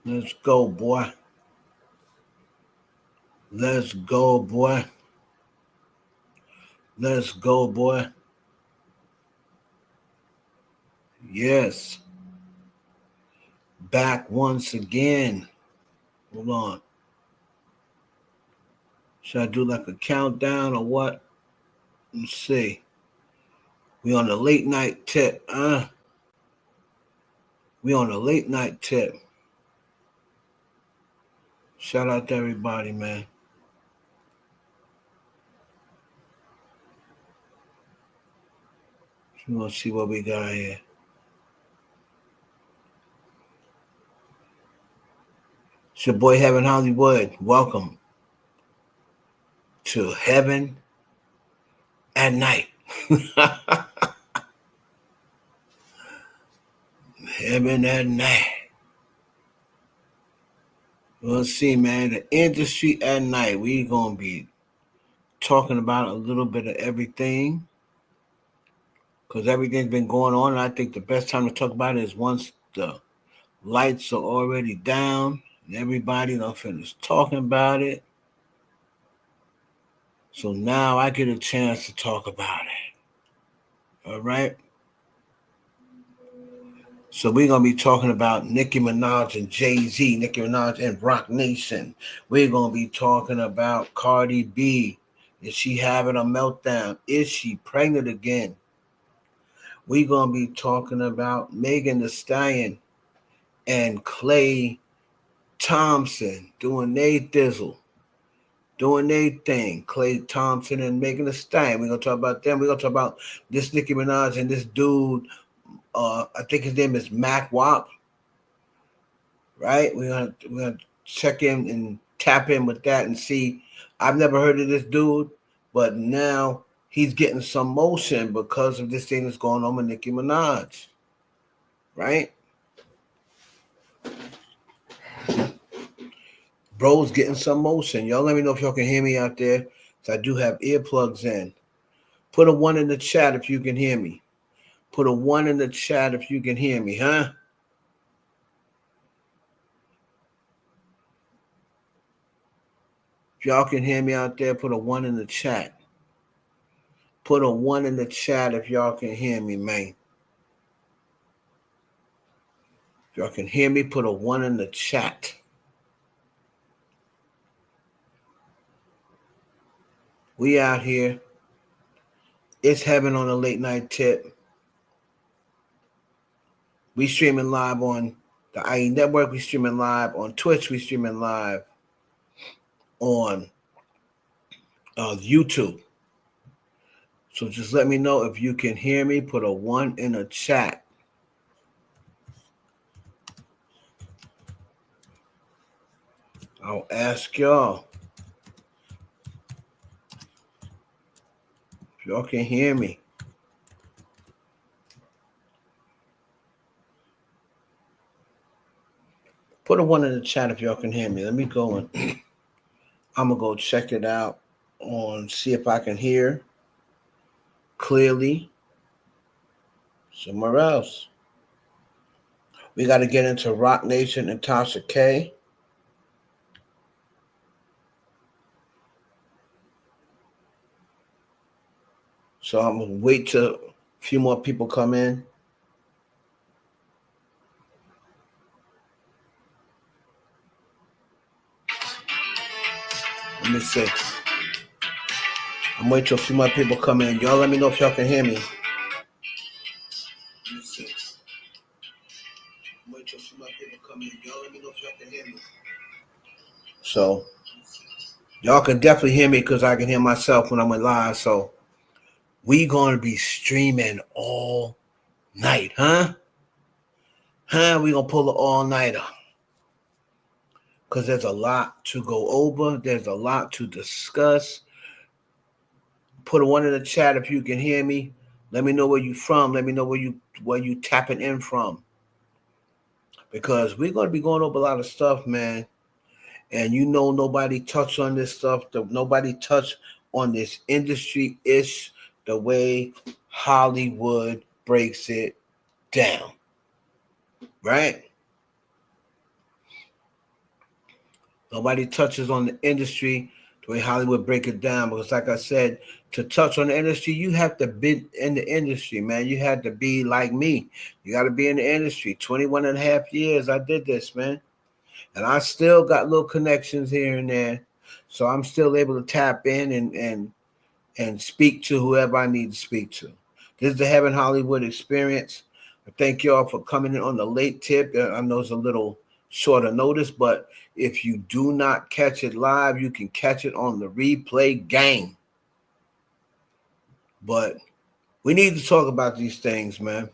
Let's go, boy. Let's go, boy. Let's go, boy. Yes. Back once again. Hold on. Should I do like a countdown or what? Let's see. We on the late night tip, huh? We on the late night tip. Shout out to everybody, man. We're gonna see what we got here. It's your boy Heaven Hollywood. Welcome to Heaven at Night. Heaven at Night. Let's see, man. The industry at night. We gonna be talking about a little bit of everything because everything's been going on. And I think the best time to talk about it is once the lights are already down and everybody done finished talking about it. So now I get a chance to talk about it. All right. So we're gonna be talking about Nicki Minaj and Jay-Z, Nicki Minaj and Rock Nation. We're gonna be talking about Cardi B. Is she having a meltdown? Is she pregnant again? We're gonna be talking about Megan Thee Stallion and Klay Thompson doing their thizzle, doing their thing. Klay Thompson and Megan Thee Stallion. We're gonna talk about them. We're gonna talk about this Nicki Minaj and this dude. I think his name is Mac Wop. Right? We're gonna check in and tap in with that and see. I've never heard of this dude, but now he's getting some motion because of this thing that's going on with Nicki Minaj. Right? Bro's getting some motion. Y'all let me know if y'all can hear me out there. So I do have earplugs in. Put a 1 in the chat if you can hear me. Put a 1 in the chat if you can hear me, huh? If y'all can hear me out there, put a 1 in the chat. Put a 1 in the chat if y'all can hear me, man. If y'all can hear me, put a 1 in the chat. We out here. It's Heaven on a late night tip. We streaming live on the IE Network. We streaming live on Twitch. We streaming live on YouTube. So just let me know if you can hear me. Put a 1 in the chat. I'll ask y'all if y'all can hear me. Put a 1 in the chat if y'all can hear me. Let me go and I'm going to go check it out see if I can hear clearly somewhere else. We got to get into Rock Nation and Tasha K. So I'm going to wait till a few more people come in. Let me see. I'm waiting till a few more people come in. Y'all let me know if y'all can hear me. Let me see. I'm waiting till a few more people come in. Y'all let me know if y'all can hear me. So y'all can definitely hear me because I can hear myself when I'm live. So we going to be streaming all night, huh? We going to pull an all-nighter. Because there's a lot to go over. There's a lot to discuss. Put a 1 in the chat if you can hear me. Let me know where you from. Let me know where you tapping in from. Because we're going to be going over a lot of stuff, man. And you know nobody touched on this stuff. Nobody touched on this industry-ish the way Hollywood breaks it down. Right? Nobody touches on the industry the way Hollywood break it down. Because like I said, to touch on the industry, you have to be in the industry, man. You have to be like me. You got to be in the industry. 21 and a half years I did this, man. And I still got little connections here and there. So I'm still able to tap in and speak to whoever I need to speak to. This is the Heaven Hollywood experience. I thank y'all for coming in on the late tip. I know it's a little shorter notice, but if you do not catch it live, you can catch it on the replay game. But we need to talk about these things, man.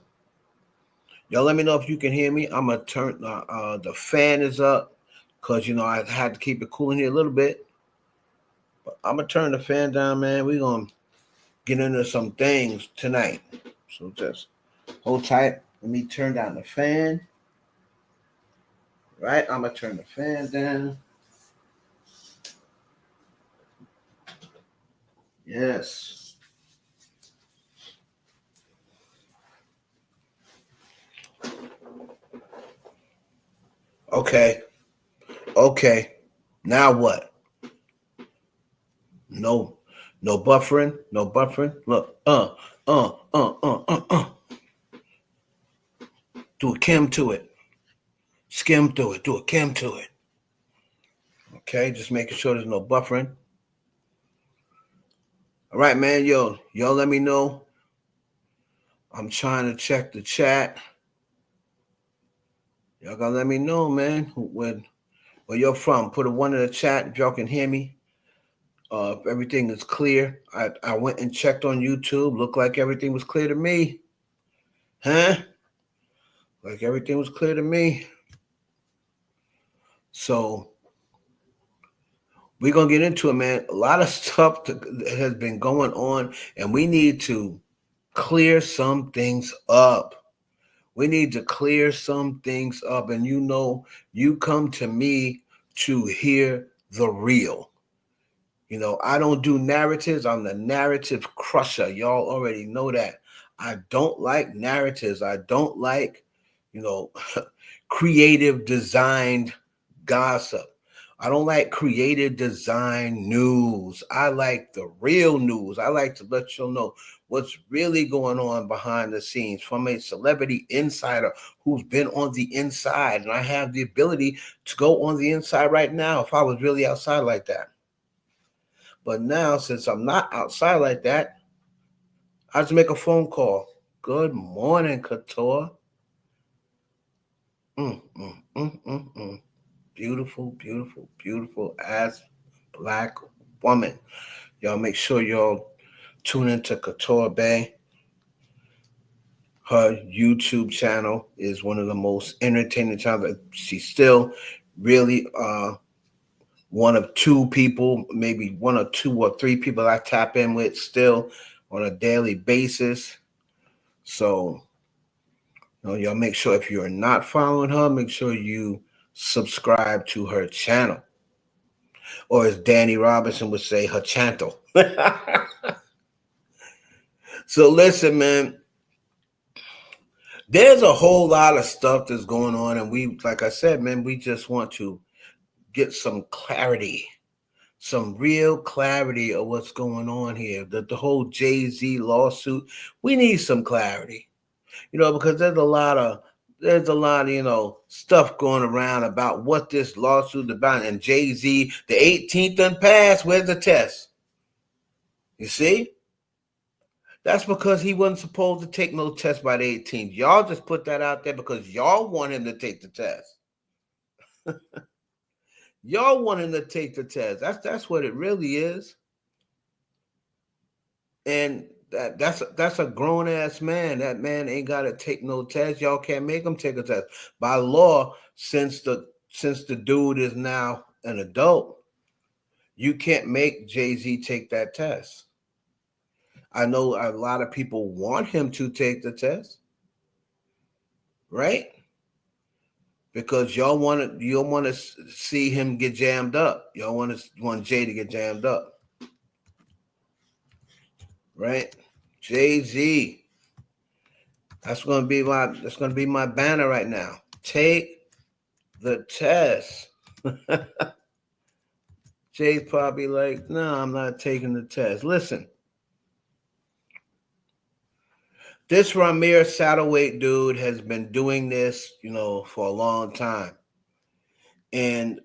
Y'all let me know if you can hear me. I'm going to turn, the fan is up because, I had to keep it cool in here a little bit. But I'm going to turn the fan down, man. We're going to get into some things tonight. So just hold tight. Let me turn down the fan. Right? I'm going to turn the fan down. Yes. Okay. Now what? No buffering. Look, Do a Kim to it. Skim through it. Do a Kim to it. Okay, just making sure there's no buffering. All right, man. Y'all let me know. I'm trying to check the chat. Y'all gotta let me know, man, where you're from. Put a 1 in the chat if y'all can hear me. If everything is clear. I went and checked on YouTube. Looked like everything was clear to me. Huh? Like everything was clear to me. So we're going to get into it, man. A lot of stuff has been going on, and we need to clear some things up. We need to clear some things up. And you come to me to hear the real. I don't do narratives. I'm the narrative crusher. Y'all already know that. I don't like narratives. I don't like, creative designed gossip. I don't like creative design news. I like the real news. I like to let you know what's really going on behind the scenes from a celebrity insider who's been on the inside. And I have the ability to go on the inside right now if I was really outside like that. But now, since I'm not outside like that, I just make a phone call. Good morning, Couture. Beautiful, beautiful, beautiful ass Black woman. Y'all make sure y'all tune into Couture Bay. Her YouTube channel is one of the most entertaining channels. She's still really one of two people, maybe one or two or three people I tap in with still on a daily basis. So, y'all make sure if you're not following her, make sure you subscribe to her channel. Or as Danny Robinson would say, her channel. So listen, man, there's a whole lot of stuff that's going on. And we, like I said, man, we just want to get some clarity, some real clarity of what's going on here. The whole Jay-Z lawsuit, we need some clarity, because there's a lot of, stuff going around about what this lawsuit is about. And Jay-Z, the 18th done passed. Where's the test? You see? That's because he wasn't supposed to take no test by the 18th. Y'all just put that out there because y'all want him to take the test. Y'all want him to take the test. That's what it really is. And that's a grown ass man. That man ain't got to take no test. Y'all can't make him take a test. By law, since the dude is now an adult, you can't make Jay-Z take that test. I know a lot of people want him to take the test, right? Because y'all want to see him get jammed up. Y'all want Jay to get jammed up, right? Jay-Z. That's gonna be my banner right now. Take the test. Jay's probably like, no, I'm not taking the test. Listen, this Ramir Saddleweight dude has been doing this, for a long time. And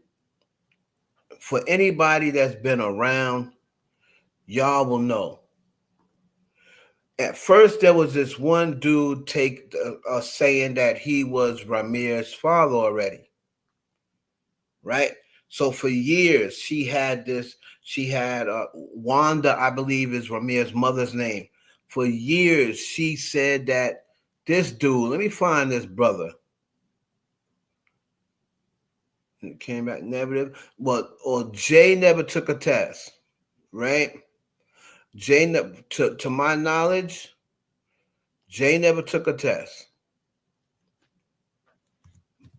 for anybody that's been around, y'all will know. At first, there was this one dude saying that he was Ramir's father already, right? So for years, she had Wanda, I believe is Ramir's mother's name. For years, she said that this dude, let me find this brother. It came back negative. Or Jay never took a test, right? To my knowledge, Jay never took a test.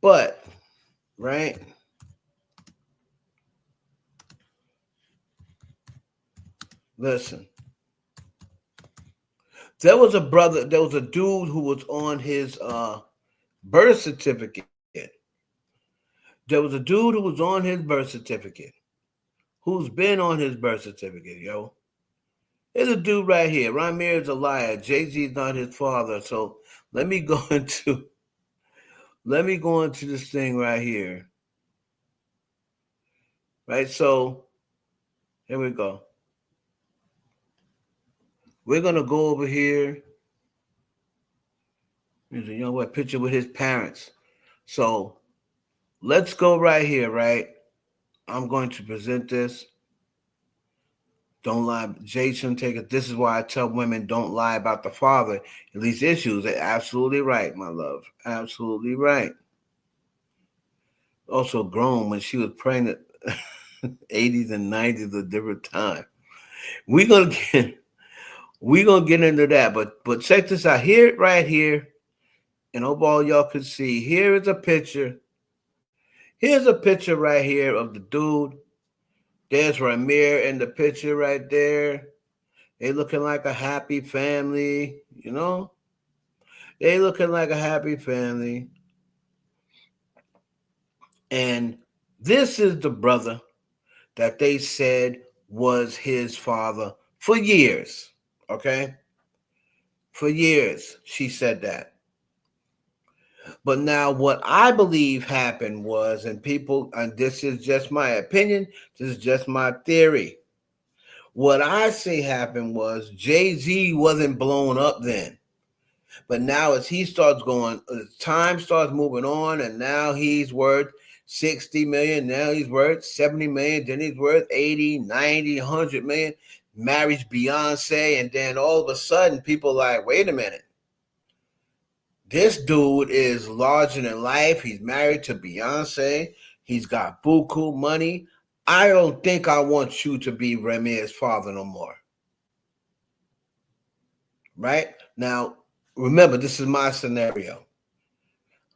But, right? Listen. There was a dude who was on his birth certificate. There was a dude who was on his birth certificate. Who's been on his birth certificate, yo. There's a dude right here. Ramir's a liar. Jay-Z's not his father. So let me go into this thing right here. Right, so here we go. We're gonna go over here. There's a young boy picture with his parents. So let's go right here, right? I'm going to present this. Don't lie. Jason, take it. This is why I tell women don't lie about the father in these issues. They're absolutely right, my love. Absolutely right. Also grown when she was pregnant, 80s and 90s, a different time. We're gonna get into that, but check this out. Here, right here, and hope all y'all can see. Here is a picture. Here's a picture right here of the dude. There's Ramir in the picture right there. They looking like a happy family, They looking like a happy family. And this is the brother that they said was his father for years, okay? For years, she said that. But now what I believe happened was, and this is just my opinion, this is just my theory. What I see happened was Jay-Z wasn't blown up then. But now as he starts going, time starts moving on, and now he's worth 60 million, now he's worth 70 million, then he's worth 80, 90, 100 million, marries Beyonce, and then all of a sudden people are like, wait a minute. This dude is larger than life. He's married to Beyonce. He's got buku money. I don't think I want you to be Ramir's father no more. Right? Now, remember, this is my scenario.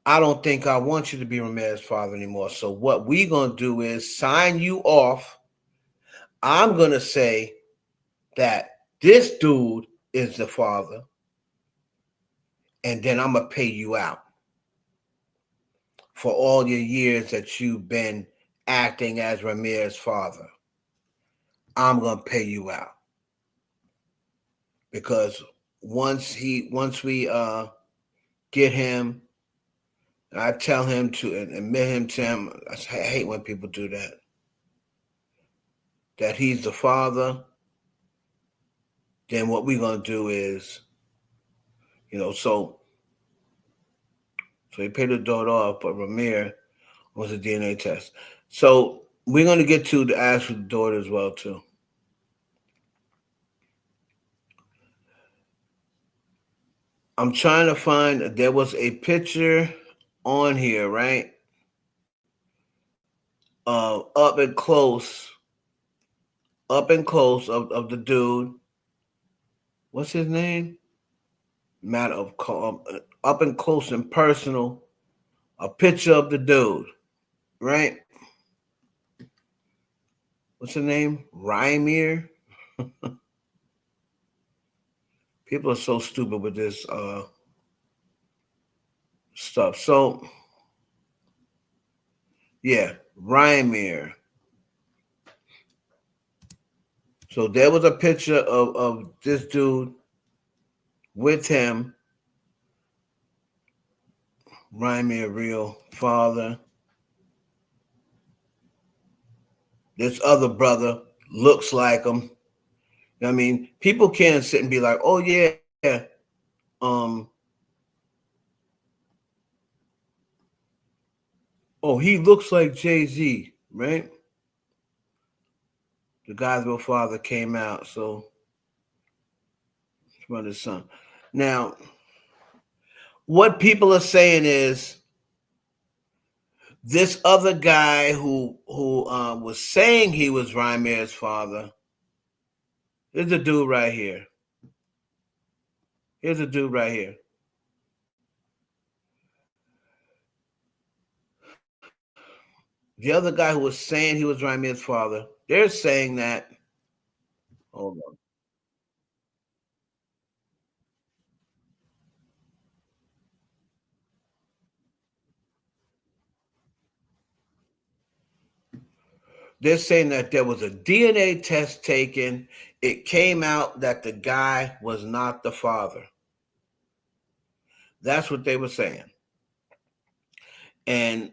I don't think I want you to be Ramir's father anymore. So what we're going to do is sign you off. I'm going to say that this dude is the father, and then I'm going to pay you out for all your years that you've been acting as Ramir's father. I'm going to pay you out. Because once we get him, I tell him to admit him to him. I hate when people do that. That he's the father. Then what we're going to do is, so he paid the daughter off, but Ramir was a DNA test. So we're going to get to the ask for the daughter as well, too. I'm trying to find, there was a picture on here, right? Up and close of the dude. What's his name? Matter of up and close and personal. A picture of the dude, right? What's his name? Rymir. People are so stupid with this stuff. So, yeah, Rymir. So there was a picture of this dude with him. Remind me of real father. This other brother looks like him. I mean, people can't sit and be like, "Oh yeah, um, oh he looks like Jay-Z," right? The guy's real father came out, so it's brother's son. Now, what people are saying is this other guy who was saying he was Rymer's father. Here's a dude right here. Here's a dude right here. The other guy who was saying he was Rymer's father. They're saying that. Hold on. They're saying that there was a DNA test taken. It came out that the guy was not the father. That's what they were saying. And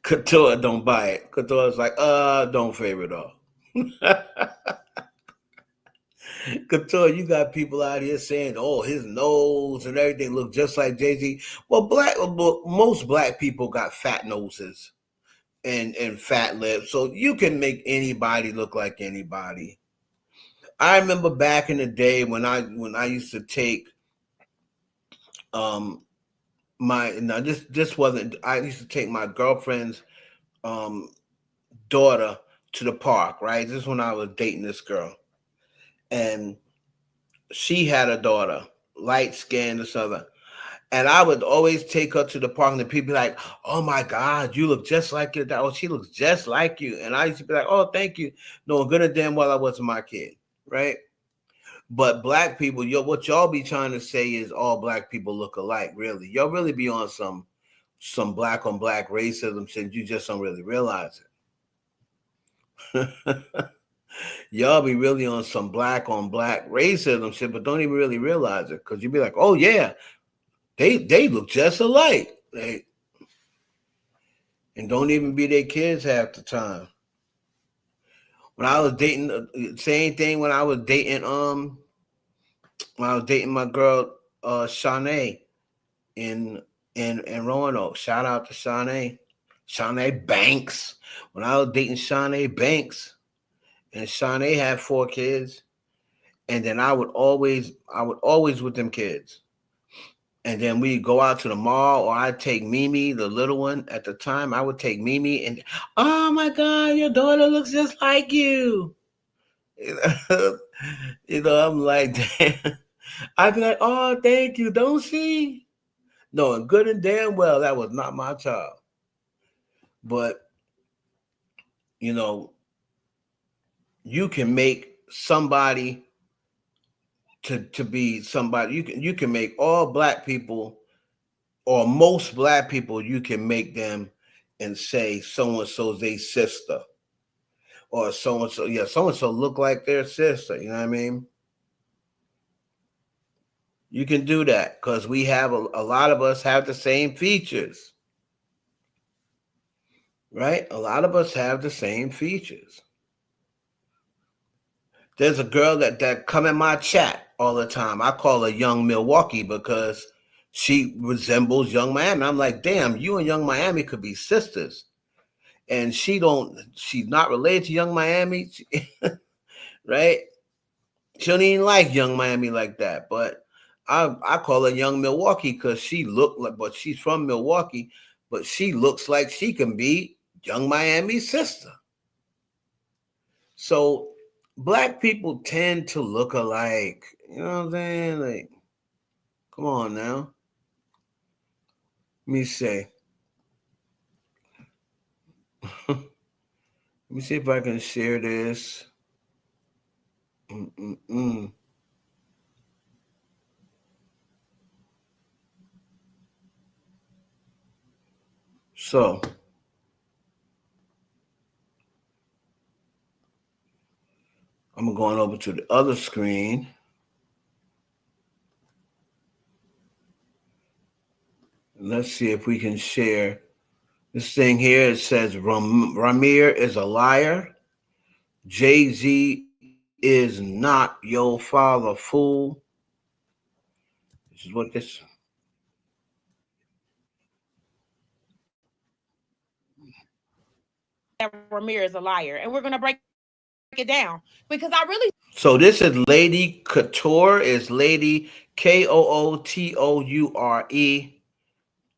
Couture don't buy it. Couture's like, don't favor it off. Couture, you got people out here saying, "Oh, his nose and everything look just like Jay-Z." Well, most black people got fat noses and fat lips, so you can make anybody look like anybody. I remember back in the day when I used to take um my now this wasn't I used to take my girlfriend's um daughter to the park, right? This is when I was dating this girl. And she had a daughter, light skinned, this other. And I would always take her to the park, and the people be like, "Oh my God, you look just like your dad. Oh, she looks just like you." And I used to be like, "Oh, thank you." No, good and damn well I wasn't my kid, right? But black people, what y'all be trying to say is all black people look alike. Really, y'all really be on some black on black racism since you just don't really realize it. Y'all be really on some black on black racism shit, but don't even really realize it because you be like, "Oh yeah, they look just alike." And don't even be their kids half the time. When I was dating, same thing when I was dating my girl Shanae in in Roanoke. Shout out to Shanae Banks. When I was dating Shanae Banks, and Shanae had 4 kids, and then I would always with them kids. And then we go out to the mall, or I'd take Mimi, the little one at the time. I would take Mimi, and oh my God, your daughter looks just like you. You know, I'm like, damn. I'd be like, oh, thank you. Don't she? Knowing good and damn well that was not my child. But, you know, you can make somebody to be somebody. You can make all black people or most black people, you can make them and say so and so's a sister. Or so and so, yeah, so and so look like their sister. You know what I mean? You can do that because we have a lot of us have the same features, right? A lot of us have the same features. There's a girl that come in my chat all the time. I call her Young Milwaukee because she resembles Young Miami. I'm like, damn, you and Young Miami could be sisters. And she's not related to Young Miami, right? She don't even like Young Miami like that. But I call her Young Milwaukee because she looked like, but she's from Milwaukee, but she looks like she can be Young Miami's sister. So black people tend to look alike. You know what I'm saying? Like, come on now. Let me say. Let me see if I can share this. Mm-mm-mm. So going over to the other screen. Let's see if we can share this thing here. It says Ramir is a liar. Jay-Z is not your father, fool. This is what this. That Ramir is a liar, and we're gonna break it down because I really. So this is Lady Couture. Is Lady Kootoure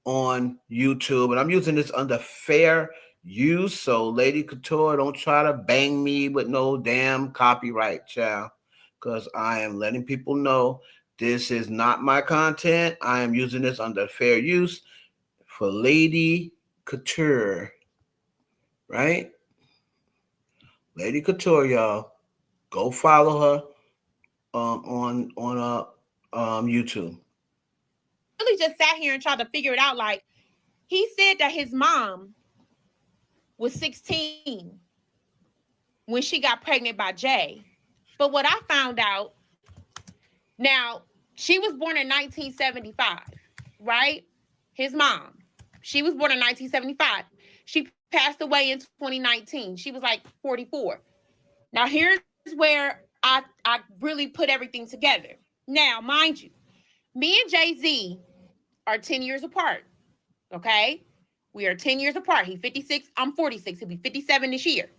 on YouTube, and I'm using this under fair use. So Lady Couture, don't try to bang me with no damn copyright, child, because I am letting people know this is not my content. I am using this under fair use for Lady Couture, right? Lady Couture, y'all, go follow her on YouTube. Really just sat here and tried to figure it out. Like, he said that his mom was 16 when she got pregnant by Jay. But what I found out, now, she was born in 1975, right? His mom. She was born in 1975. She passed away in 2019. She was like 44. Now, here's where I really put everything together. Now, mind you, me and Jay-Z are 10 years apart, okay? We are 10 years apart. He's 56. I'm 46. He'll be 57 this year.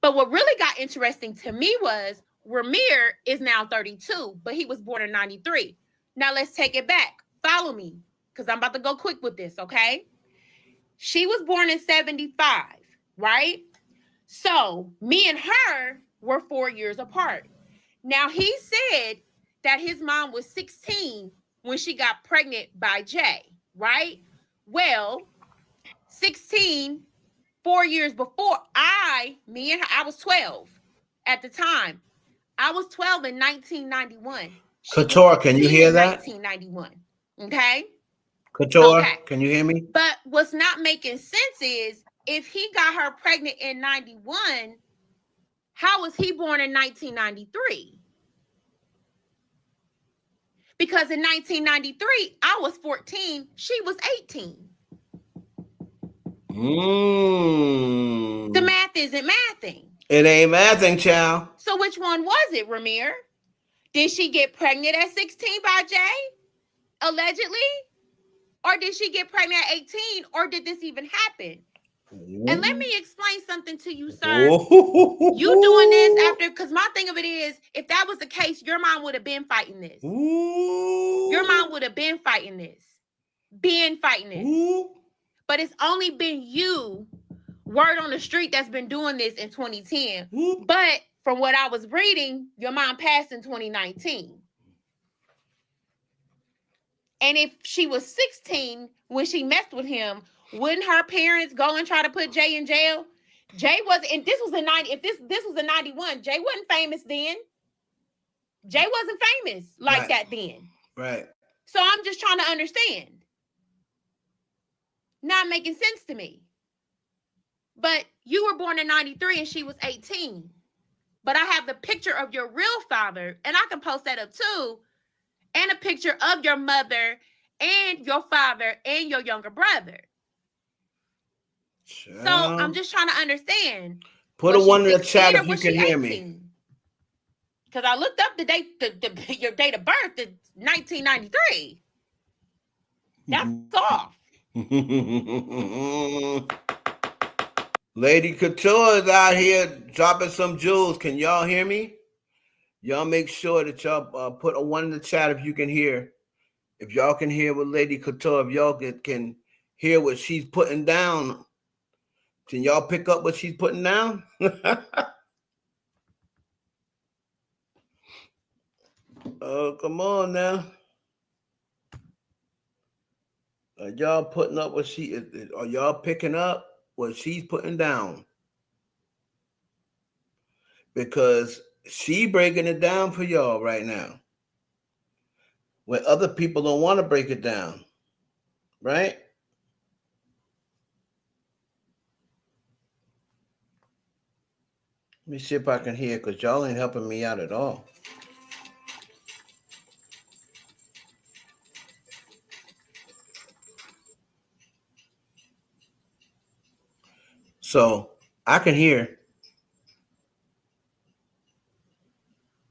But what really got interesting to me was Ramir is now 32, but he was born in 93. Now let's take it back. Follow me, because I'm about to go quick with this, okay? She was born in 75, right? So me and her were 4 years apart. Now he said that his mom was 16 when she got pregnant by Jay, right? Well, 16, 4 years before, I was 12 at the time. I was 12 in 1991. She was Couture, can you 16 hear in that? 1991. Okay? Couture, Okay. can you hear me? But what's not making sense is if he got her pregnant in 91, how was he born in 1993? Because in 1993, I was 14, she was 18. The math isn't mathing. It ain't mathing, child. So which one was it, Ramir? Did she get pregnant at 16 by Jay? Allegedly? Or did she get pregnant at 18? Or did this even happen? And let me explain something to you, sir. You doing this after, because my thing of it is, if that was the case, your mom would have been fighting this. Your mom would have been fighting this. But it's only been you, word on the street, that's been doing this in 2010. But from what I was reading, your mom passed in 2019. And if she was 16 when she messed with him, wouldn't her parents go and try to put Jay in jail? Jay wasn't, and this was in 90, if this was in 91, Jay wasn't famous then. Jay wasn't famous like that then. Right. So I'm just trying to understand. Not making sense to me. But you were born in 93 and she was 18. But I have the picture of your real father, and I can post that up too, and a picture of your mother and your father and your younger brother. Sure. So I'm just trying to understand. Put a one in the chat if you can hear me. Because I looked up the date, your date of birth, 1993. That's off. Lady Couture is out here dropping some jewels. Can y'all hear me? Y'all make sure that y'all put a one in the chat if you can hear. If y'all can hear what Lady Couture, if y'all can hear what she's putting down, can y'all pick up what she's putting down? Oh, come on now. Are y'all putting up what she is? Are y'all picking up what she's putting down? Because she breaking it down for y'all right now. When other people don't want to break it down. Right? Let me see if I can hear because y'all ain't helping me out at all. So I can hear,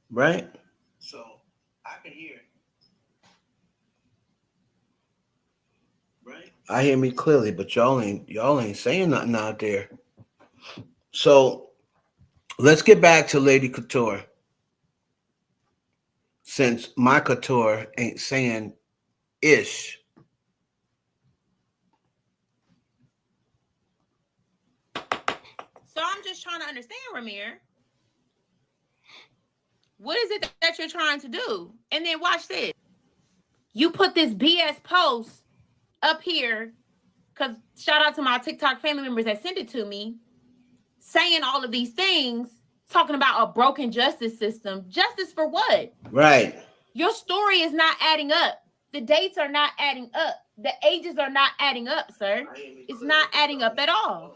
right? So I can hear, right? I hear me clearly, but y'all ain't saying nothing out there. So let's get back to Lady Couture. Since my Couture ain't saying ish. So I'm just trying to understand, Ramir. What is it that you're trying to do? And then watch this. You put this BS post up here, because shout out to my TikTok family members that sent it to me, saying all of these things, talking about a broken justice system. Justice for what? Right. Your story is not adding up. The dates are not adding up. The ages are not adding up, sir. It's not adding up at all.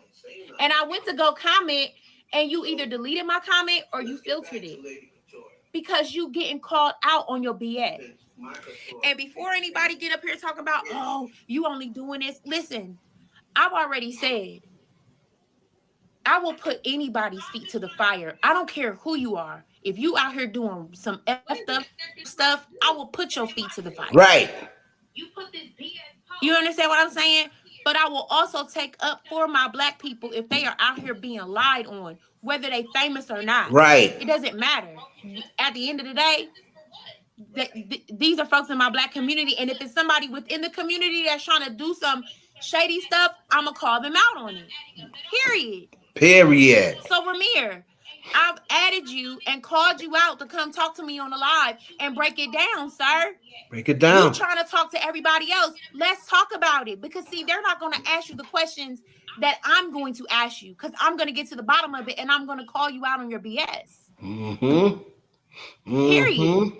And I went to go comment, and you either deleted my comment or you filtered it because you getting called out on your BS. And before anybody get up here talking about, oh, you only doing this, listen, I've already said, I will put anybody's feet to the fire. I don't care who you are. If you out here doing some effed up stuff, I will put your feet to the fire. Right. You understand what I'm saying? But I will also take up for my black people if they are out here being lied on, whether they famous or not. Right. It doesn't matter. At the end of the day, these are folks in my black community, and if it's somebody within the community that's trying to do some shady stuff, I'm gonna call them out on it. Period. So Ramir, I've added you and called you out to come talk to me on the live and break it down, sir. Break it down. You trying to talk to everybody else? Let's talk about it, because see, they're not going to ask you the questions that I'm going to ask you, because I'm going to get to the bottom of it and I'm going to call you out on your BS. Period.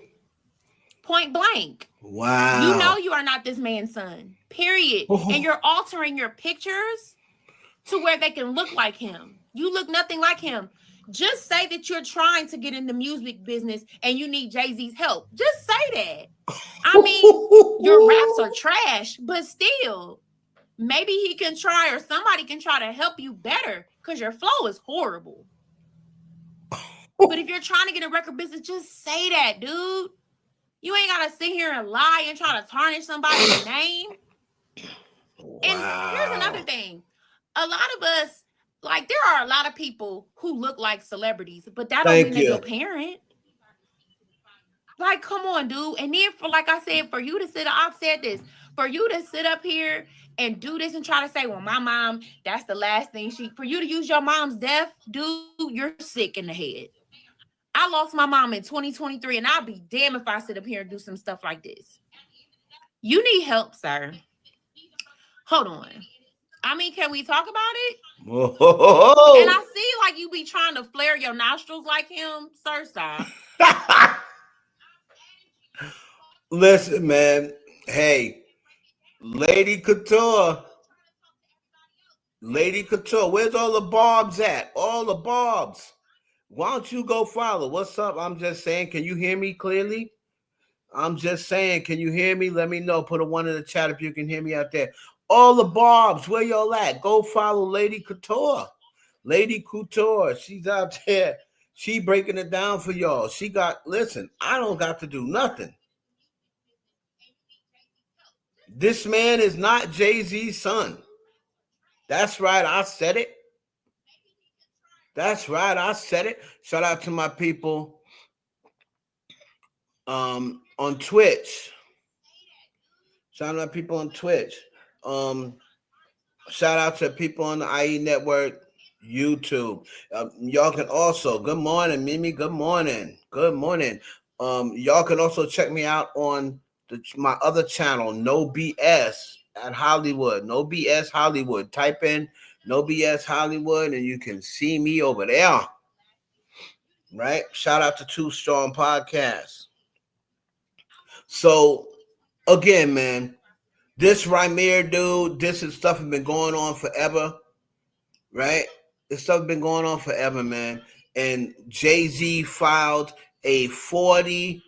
Point blank. Wow. You know you are not this man's son. Period. And you're altering your pictures to where they can look like him. You look nothing like him. Just say that you're trying to get in the music business and you need Jay-Z's help. Just say that. I mean, your raps are trash, but still, maybe he can try, or somebody can try to help you better, because your flow is horrible. But if you're trying to get a record business, just say that, dude. You ain't got to sit here and lie and try to tarnish somebody's name. Wow. And here's another thing. A lot of us, like, there are a lot of people who look like celebrities, but that don't mean they're your parent. Like, come on, dude. And then, for, like I said, for you to sit, I've said this, for you to sit up here and do this and try to say, well, my mom, that's the last thing for you to use your mom's death, dude, you're sick in the head. I lost my mom in 2023, and I'll be damned if I sit up here and do some stuff like this. You need help, sir. Hold on. I mean, can we talk about it? Whoa. And I see like you be trying to flare your nostrils like him. Sir, stop. Listen, man. Hey, Lady Couture. Lady Couture, where's all the barbs at? All the barbs. Why don't you go follow? What's up? I'm just saying, can you hear me clearly? I'm just saying, can you hear me? Let me know. Put a 1 in the chat if you can hear me out there. All the barbs, where y'all at? Go follow Lady Couture. Lady Couture, she's out there. She breaking it down for y'all. She got, listen, I don't got to do nothing. This man is not Jay-Z's son. That's right, I said it. That's right, I said it. Shout out to my people on Twitch. Shout out to people on Twitch. Shout out to people on the IE Network, YouTube. Y'all can also, good morning, Mimi. Good morning. Good morning. Y'all can also check me out on my other channel, No BS at Hollywood. No BS Hollywood. Type in No BS Hollywood and you can see me over there. Right? Shout out to Too Strong Podcast. So, again, man, this Ramir dude, this is stuff has been going on forever, right? This stuff has been going on forever, man. and Jay-Z filed a 40-page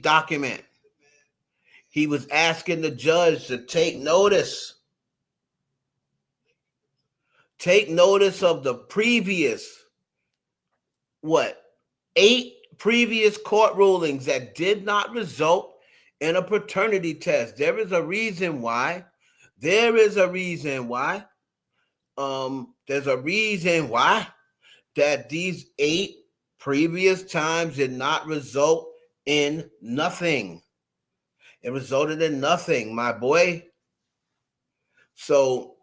document. He was asking the judge to take notice of the previous 8 previous court rulings that did not result in a paternity test. There is a reason why. There's a reason why that these 8 previous times did not result in nothing. It resulted in nothing, my boy. So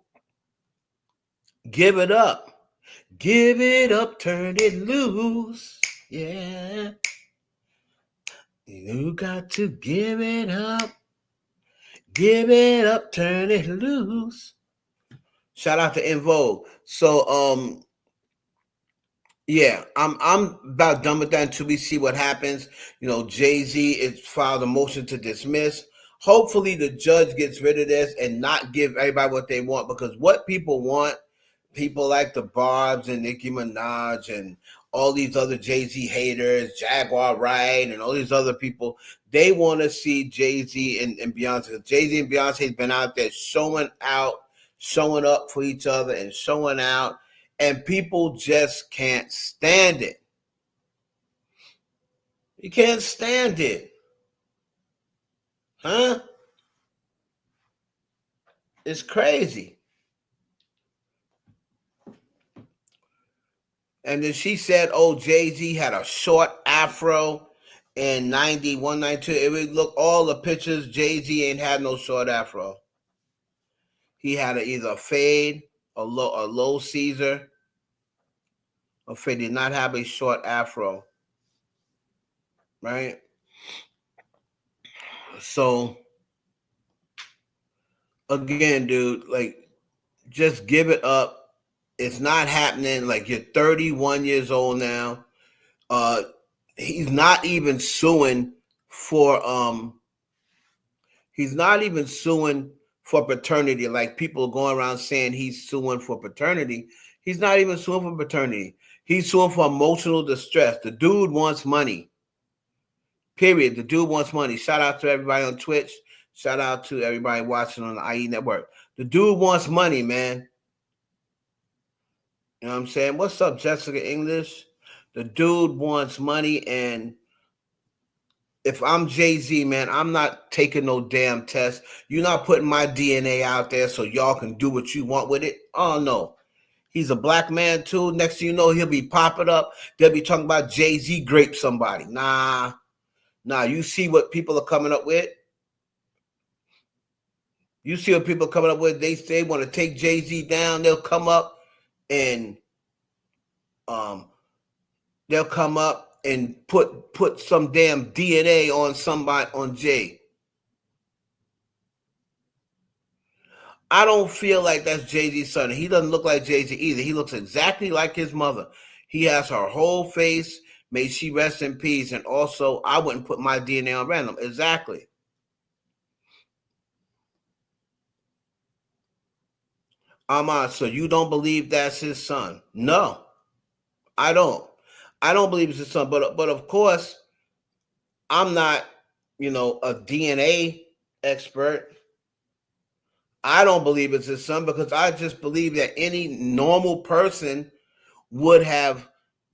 give it up. Give it up, turn it loose. Yeah. You got to give it up. Give it up, turn it loose. Shout out to In Vogue. So yeah, I'm about done with that until we see what happens. Jay-Z has filed a motion to dismiss. Hopefully the judge gets rid of this and not give everybody what they want, because what people want, people like the Barbs and Nicki Minaj and all these other Jay-Z haters, Jaguar Wright and all these other people, they want to see Jay-Z and Beyonce. Jay-Z and Beyonce has been out there showing up for each other and showing out, and people just can't stand it. You can't stand it. Huh? It's crazy. And then she said, oh, Jay-Z had a short afro in 91, 92. It would look, all the pictures, Jay-Z ain't had no short afro. He had either a fade, a low Caesar, or fade. Did not have a short afro. Right? So, again, dude, like, just give it up. It's not happening. Like, you're 31 years old now. He's not even suing for paternity. Like, people are going around saying he's suing for paternity. He's not even suing for paternity. He's suing for emotional distress. The dude wants money. Period. The dude wants money. Shout out to everybody on Twitch. Shout out to everybody watching on the IE network. The dude wants money, man. You know what I'm saying? What's up, Jessica English? The dude wants money, and if I'm Jay-Z, man, I'm not taking no damn test. You're not putting my DNA out there so y'all can do what you want with it. Oh, no. He's a black man, too. Next thing you know, he'll be popping up. They'll be talking about Jay-Z raped somebody. Nah, you see what people are coming up with? You see what people are coming up with? They say want to take Jay-Z down. They'll come up and put some damn DNA on somebody, on Jay. I don't feel like that's Jay-Z's son. He doesn't look like Jay-Z either. He looks exactly like his mother. He has her whole face. May she rest in peace. And also, I wouldn't put my DNA on random. Exactly. Ahmad, so you don't believe that's his son? No, I don't. I don't believe it's his son. But of course, I'm not, a DNA expert. I don't believe it's his son, because I just believe that any normal person would have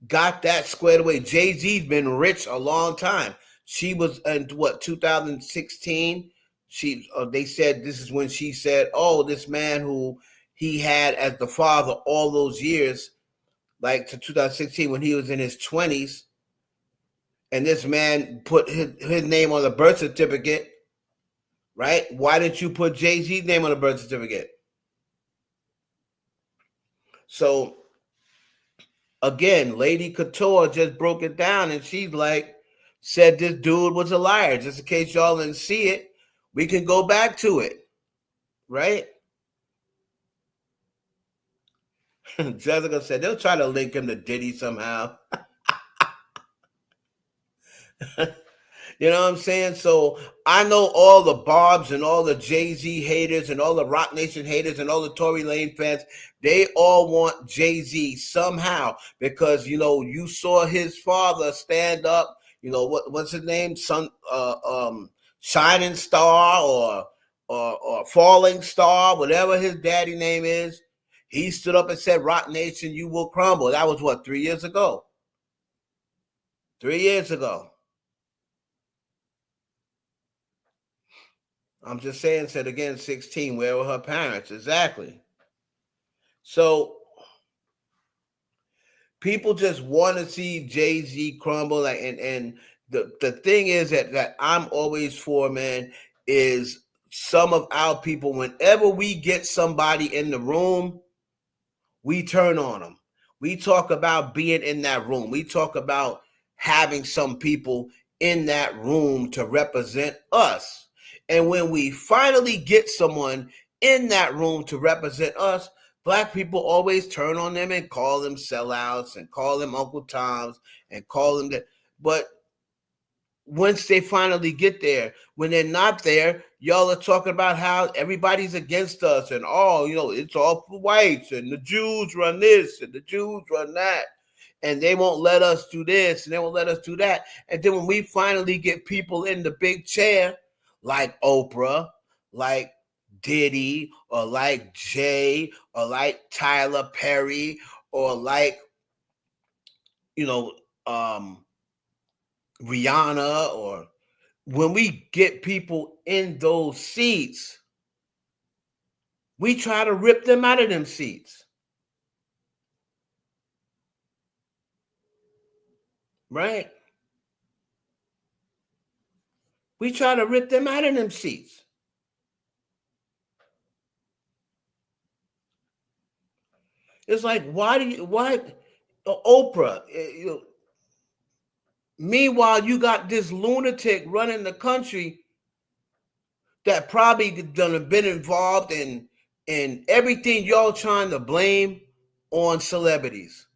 got that squared away. Jay-Z's been rich a long time. She was in 2016. They said this is when she said, "Oh, this man who he had as the father all those years, like to 2016 when he was in his 20s, and this man put his name on the birth certificate." Right? Why didn't you put Jay-Z's name on the birth certificate? So, again, Lady Couture just broke it down, and she's like, said this dude was a liar. Just in case y'all didn't see it, we can go back to it. Right? Jessica said they'll try to link him to Diddy somehow. You know what I'm saying? So I know all the Barbs and all the Jay-Z haters and all the Rock Nation haters and all the Tory Lane fans. They all want Jay-Z somehow because, you saw his father stand up. What's his name? Shining Star or Falling Star, whatever his daddy name is. He stood up and said, Rock Nation, you will crumble. That was what, 3 years ago? 3 years ago. I'm just saying, said again, 16, where were her parents? Exactly. So people just want to see Jay-Z crumble. And the thing is that I'm always for, man, is some of our people, whenever we get somebody in the room, we turn on them. We talk about being in that room. We talk about having some people in that room to represent us. And when we finally get someone in that room to represent us, Black people always turn on them and call them sellouts and call them Uncle Toms and call them that. But once they finally get there, when they're not there, y'all are talking about how everybody's against us and it's all for whites and the Jews run this and the Jews run that. And they won't let us do this and they won't let us do that. And then when we finally get people in the big chair, like Oprah, like Diddy, or like Jay, or like Tyler Perry, or like, Rihanna, or when we get people in those seats, we try to rip them out of them seats. Right? We try to rip them out of them seats. It's like, why Oprah, meanwhile, you got this lunatic running the country that probably done been involved in everything y'all trying to blame on celebrities.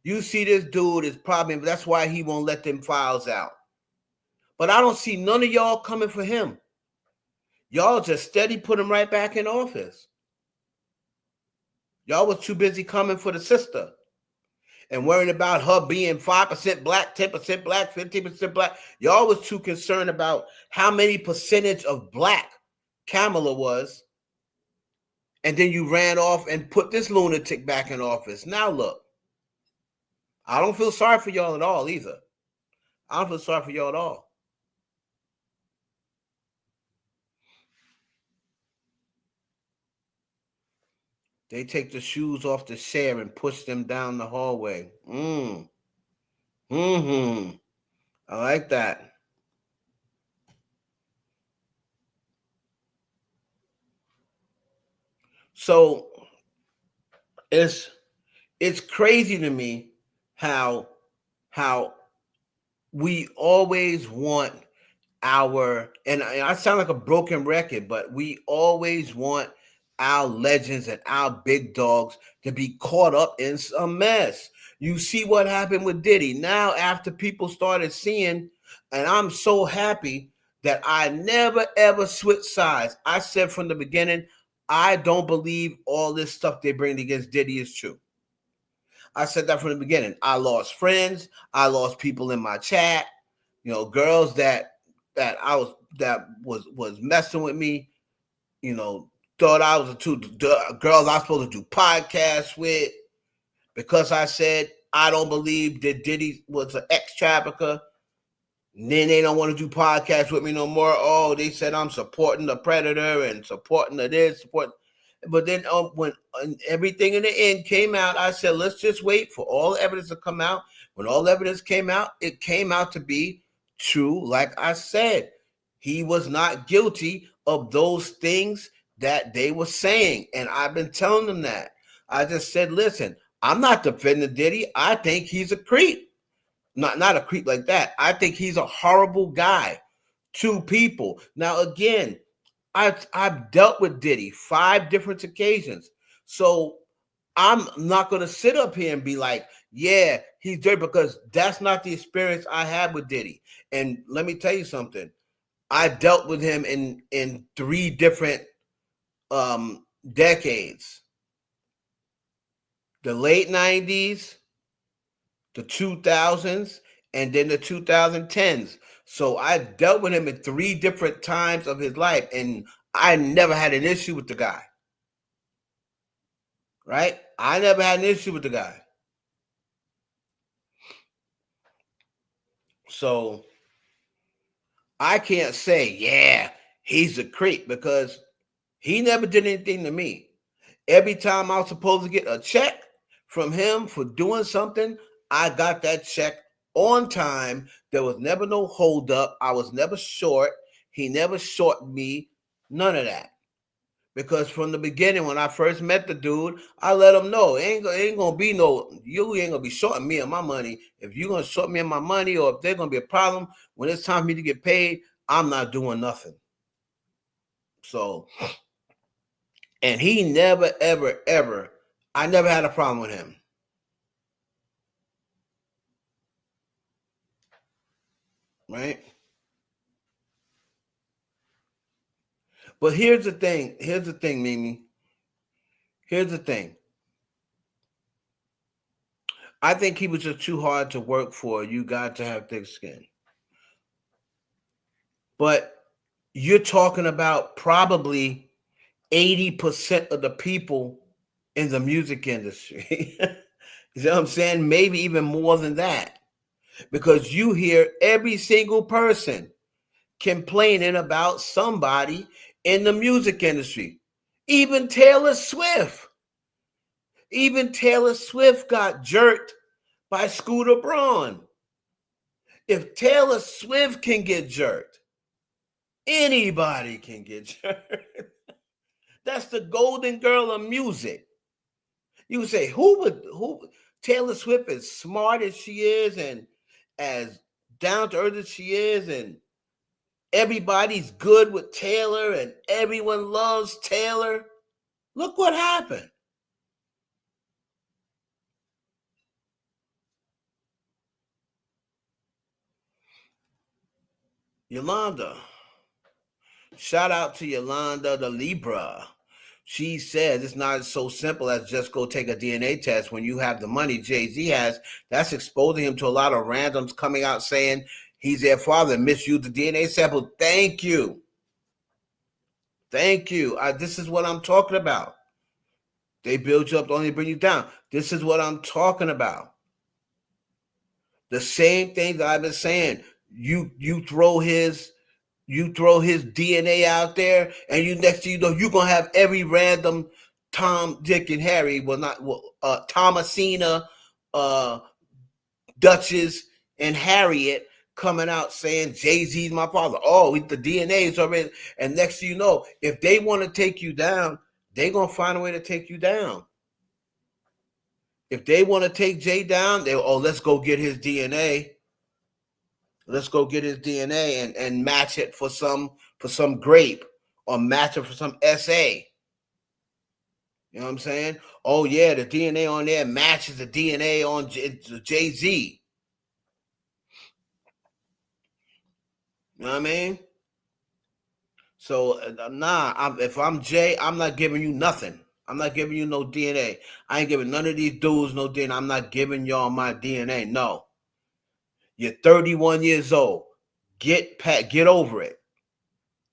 You see this dude is probably, that's why he won't let them files out. But I don't see none of y'all coming for him. Y'all just steady put him right back in office. Y'all was too busy coming for the sister and worrying about her being 5% black, 10% black, 15% black. Y'all was too concerned about how many percentage of black Kamala was. And then you ran off and put this lunatic back in office. Now look, I don't feel sorry for y'all at all either. I don't feel sorry for y'all at all. They take the shoes off the chair and push them down the hallway. I like that. So it's crazy to me how we always want and I sound like a broken record, but we always want our legends and our big dogs to be caught up in some mess. You see what happened with Diddy. Now, after people started seeing, and I'm so happy that I never ever switched sides. I said from the beginning, I don't believe all this stuff they bring against Diddy is true. I said that from the beginning. I lost friends. I lost people in my chat. Girls that was messing with me. Thought I was girls I was supposed to do podcasts with because I said I don't believe that Diddy was an ex-trafficker. And then they don't want to do podcasts with me no more. Oh, they said I'm supporting the predator and supporting the this, But then when everything in the end came out, I said, let's just wait for all the evidence to come out. When all the evidence came out, it came out to be true. Like I said, he was not guilty of those things that they were saying. And I've been telling them that. I just said, listen, I'm not defending Diddy. I think he's a creep. Not a creep like that. I think he's a horrible guy to people. Now, again, I've dealt with Diddy 5 different occasions. So I'm not going to sit up here and be like, yeah, he's dirty, because that's not the experience I had with Diddy. And let me tell you something. I dealt with him in 3 different decades. The late 90s, the 2000s, and then the 2010s. So I dealt with him in 3 different times of his life, and I never had an issue with the guy. Right? I never had an issue with the guy. So I can't say, yeah, he's a creep, because he never did anything to me. Every time I was supposed to get a check from him for doing something, I got that check on time. There was never no hold up. I was never short. He never shorted me. None of that. Because from the beginning, when I first met the dude, I let him know, ain't gonna be no, you ain't gonna be shorting me of my money. If you're gonna short me of my money, or if there's gonna be a problem when it's time for me to get paid, I'm not doing nothing. So, and he never, ever, ever, I never had a problem with him. Right? But here's the thing. Mimi. Here's the thing. I think he was just too hard to work for. You got to have thick skin. But you're talking about probably 80% of the people in the music industry. You know what I'm saying? Maybe even more than that. Because you hear every single person complaining about somebody in the music industry. Even Taylor Swift. Even Taylor Swift got jerked by Scooter Braun. If Taylor Swift can get jerked, anybody can get jerked. That's the golden girl of music. You would say, who Taylor Swift, as smart as she is and as down to earth as she is, and everybody's good with Taylor and everyone loves Taylor. Look what happened. Yolanda. Shout out to Yolanda the Libra. She says it's not so simple as just go take a DNA test when you have the money Jay-Z has. That's exposing him to a lot of randoms coming out saying he's their father and misused the DNA sample. Thank you. Thank you. This is what I'm talking about. They build you up to only bring you down. This is what I'm talking about. The same thing that I've been saying. You throw his DNA out there, and you next thing you know, you're gonna have every random Tom, Dick, and Harry. Well, not Thomasina, Duchess, and Harriet coming out saying Jay-Z's my father. Oh, the DNA is already. And next thing you know, if they want to take you down, they're gonna find a way to take you down. If they want to take Jay down, let's go get his DNA. Let's go get his DNA and match it for some grape, or match it for some SA. You know what I'm saying? Oh yeah, the DNA on there matches the DNA on Jay-Z. You know what I mean? So if I'm Jay, I'm not giving you nothing. I'm not giving you no DNA. I ain't giving none of these dudes no DNA. I'm not giving y'all my DNA. No. You're 31 years old. Get over it.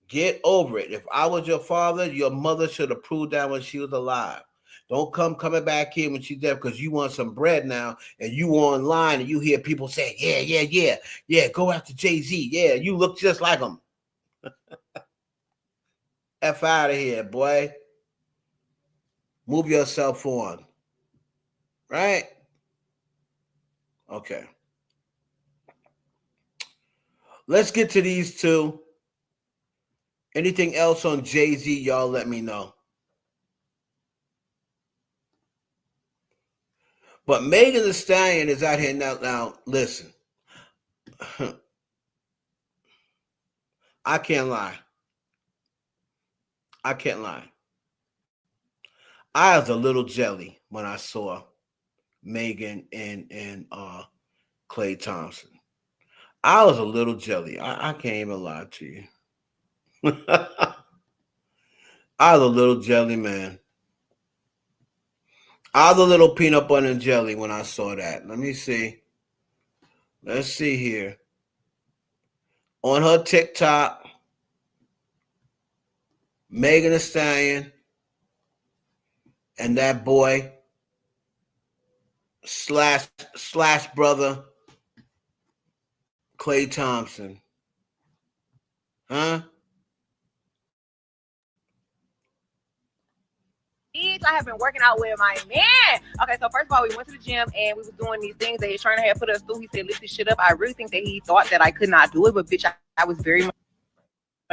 Get over it. If I was your father, your mother should have proved that when she was alive. Don't coming back here when she's dead because you want some bread now, and you online and you hear people saying, yeah, go after Jay-Z. Yeah, you look just like him. F out of here, boy. Move yourself on. Right? Okay. Let's get to these two. Anything else on Jay-Z, y'all let me know. But Megan Thee Stallion is out here now. Now, listen. I can't lie. I was a little jelly. when I saw Megan and Klay Thompson. I was a little jelly. I can't even lie to you. I was a little jelly, man. I was a little peanut butter and jelly when I saw that. Let me see. Let's see here. On her TikTok, Megan Thee Stallion and that boy slash brother Klay Thompson. Huh? I have been working out with my man. Okay, so first of all, we went to the gym and we was doing these things that his trainer had put us through. He said, lift this shit up. I really think that he thought that I could not do it, but bitch, I was very much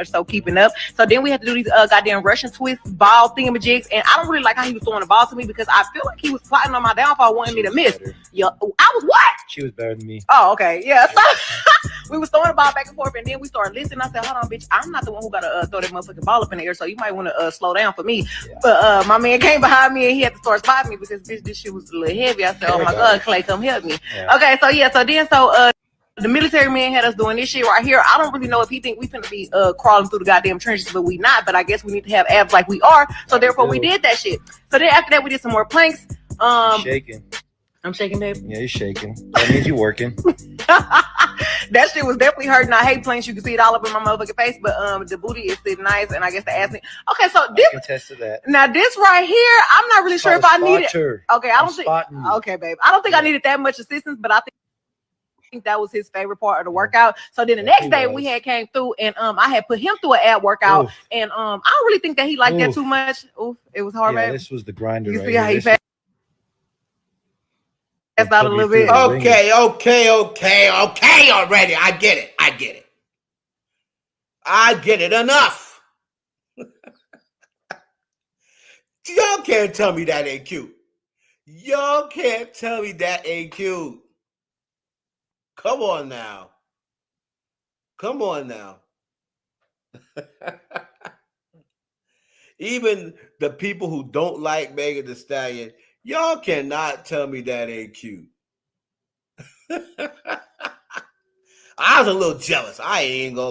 so keeping up. So then we had to do these goddamn Russian twist ball thingamajigs, and I don't really like how he was throwing the ball to me because I feel like he was plotting on my downfall, wanting me to miss. Yo, I was what? She was better than me. Oh, okay, yeah. So we was throwing the ball back and forth, and then we started listening. I said, "Hold on, bitch, I'm not the one who gotta throw that motherfucking ball up in the air, so you might want to slow down for me." Yeah. But my man came behind me and he had to start spotting me because bitch, this shit was a little heavy. I said, "Oh my god, Klay, come help me." Yeah. Okay, so yeah, so the military man had us doing this shit right here. I don't really know if he think we finna be crawling through the goddamn trenches, but we not. But I guess we need to have abs like we are. So therefore, we did that shit. So then after that, we did some more planks. Shaking. I'm shaking, babe. Yeah, you're shaking. That means you're working. That shit was definitely hurting. I hate planks. You can see it all up in my motherfucking face. But the booty is sitting nice, and I guess the ass. Okay, so this. I can attest to that. Now this right here, I'm not really sure if I need it. Okay, I don't think. Okay, babe. I don't think I needed that much assistance, but I think that was his favorite part of the workout. So then the next day we had came through and I had put him through an ab workout. Oof. And I don't really think that he liked that too much. Oof, it was hard, man. This was the grinder. You right see how he passed out a little bit. Okay already. I get it. Enough. Y'all can't tell me that ain't cute. Come on now. Even the people who don't like Megan Thee Stallion, y'all cannot tell me that ain't cute. I was a little jealous. I ain't gonna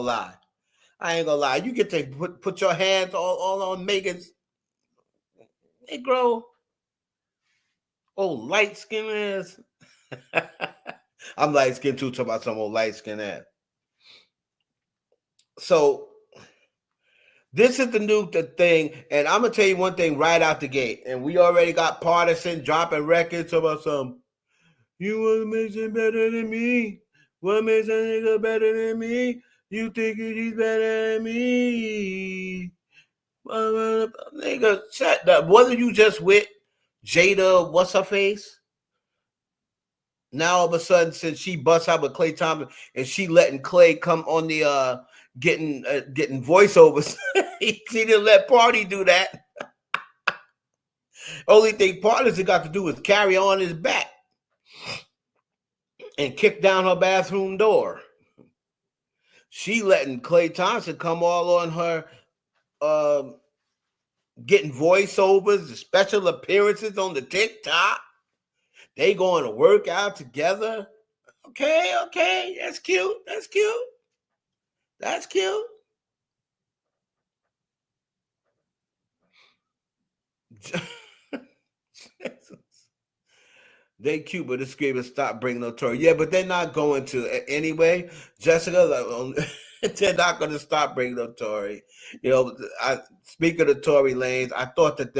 lie. You get to put your hands all on Megan's Negro. Old light skin ass. I'm light skinned too, talking about some old light skin ass. So this is the thing, and I'm gonna tell you one thing right out the gate. And we already got Partisan dropping records about some. You want to make it better than me? What makes a nigga better than me? You think he's better than me? Nigga, shut up. Wasn't you just with Jada? What's her face? Now all of a sudden, since she busts out with Klay Thompson and she letting Klay come on the getting voiceovers, she didn't let Party do that. Only thing Partisan got to do is carry on his back and kick down her bathroom door. She letting Klay Thompson come all on her, getting voiceovers, special appearances on the TikTok. They going to work out together. Okay. That's cute. They cute, but the screamers stop bringing no Tory. Yeah, but they're not going to anyway. Jessica, they're not going to stop bringing no Tory. You know, speak of the Tory Lanez, I thought that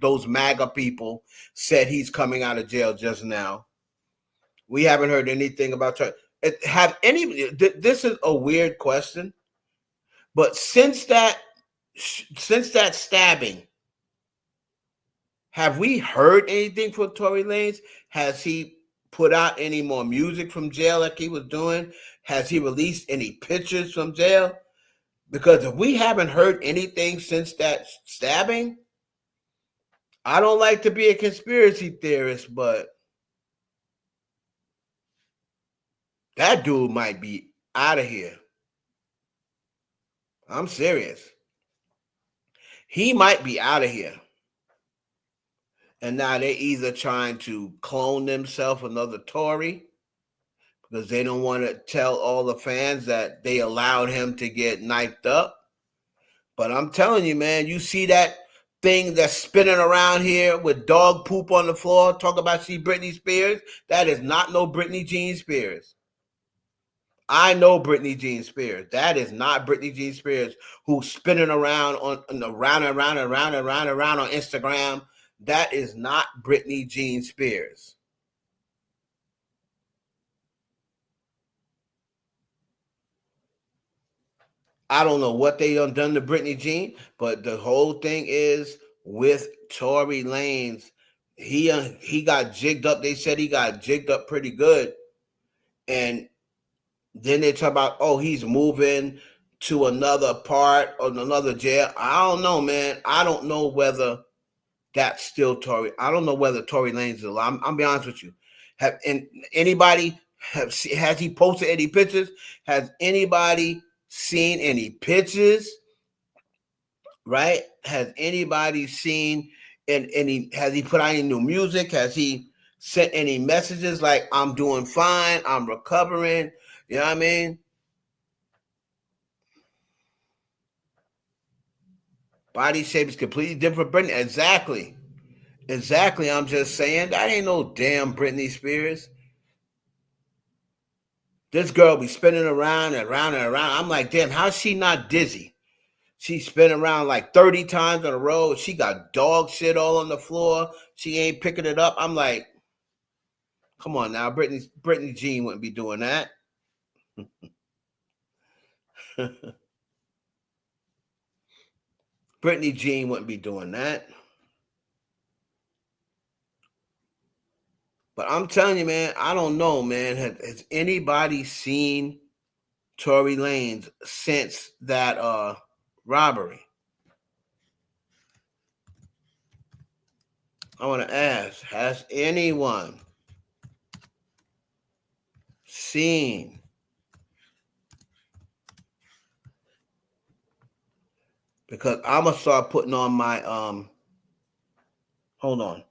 those MAGA people said he's coming out of jail just now. We haven't heard anything about Tory. This is a weird question, but since that stabbing, have we heard anything from Tory Lanez? Has he put out any more music from jail like he was doing? Has he released any pictures from jail? Because if we haven't heard anything since that stabbing, I don't like to be a conspiracy theorist, but that dude might be out of here. I'm serious. He might be out of here. And now they're either trying to clone themselves another Tory because they don't want to tell all the fans that they allowed him to get knifed up. But I'm telling you, man, you see that thing that's spinning around here with dog poop on the floor, talk about she Britney Spears? That is not no Britney Jean Spears. I know Britney Jean Spears. That is not Britney Jean Spears who's spinning around on around and around and around and around and around on Instagram. That is not Britney Jean Spears. I don't know what they done to Britney Jean, but the whole thing is with Tory Lanez. He got jigged up. They said he got jigged up pretty good. And then they talk about, oh, he's moving to another part or another jail. I don't know, man. I don't know whether that's still Tory. I don't know whether Tory Lanez is alive. I'm be honest with you. Has he posted any pictures? Has anybody seen any pictures? Right? Has anybody seen has he put out any new music? Has he sent any messages like I'm doing fine, I'm recovering? You know what I mean? Body shape is completely different from Britney. Exactly. I'm just saying that ain't no damn Britney Spears. This girl be spinning around and around and around. I'm like, damn, how's she not dizzy? She spin around like 30 times in a row. She got dog shit all on the floor. She ain't picking it up. I'm like, come on now, Britney Jean wouldn't be doing that. Britney Jean wouldn't be doing that. But I'm telling you, man, I don't know, man. Has anybody seen Tory Lanez since that robbery? I want to ask, has anyone seen because I'm gonna start putting on my hold on.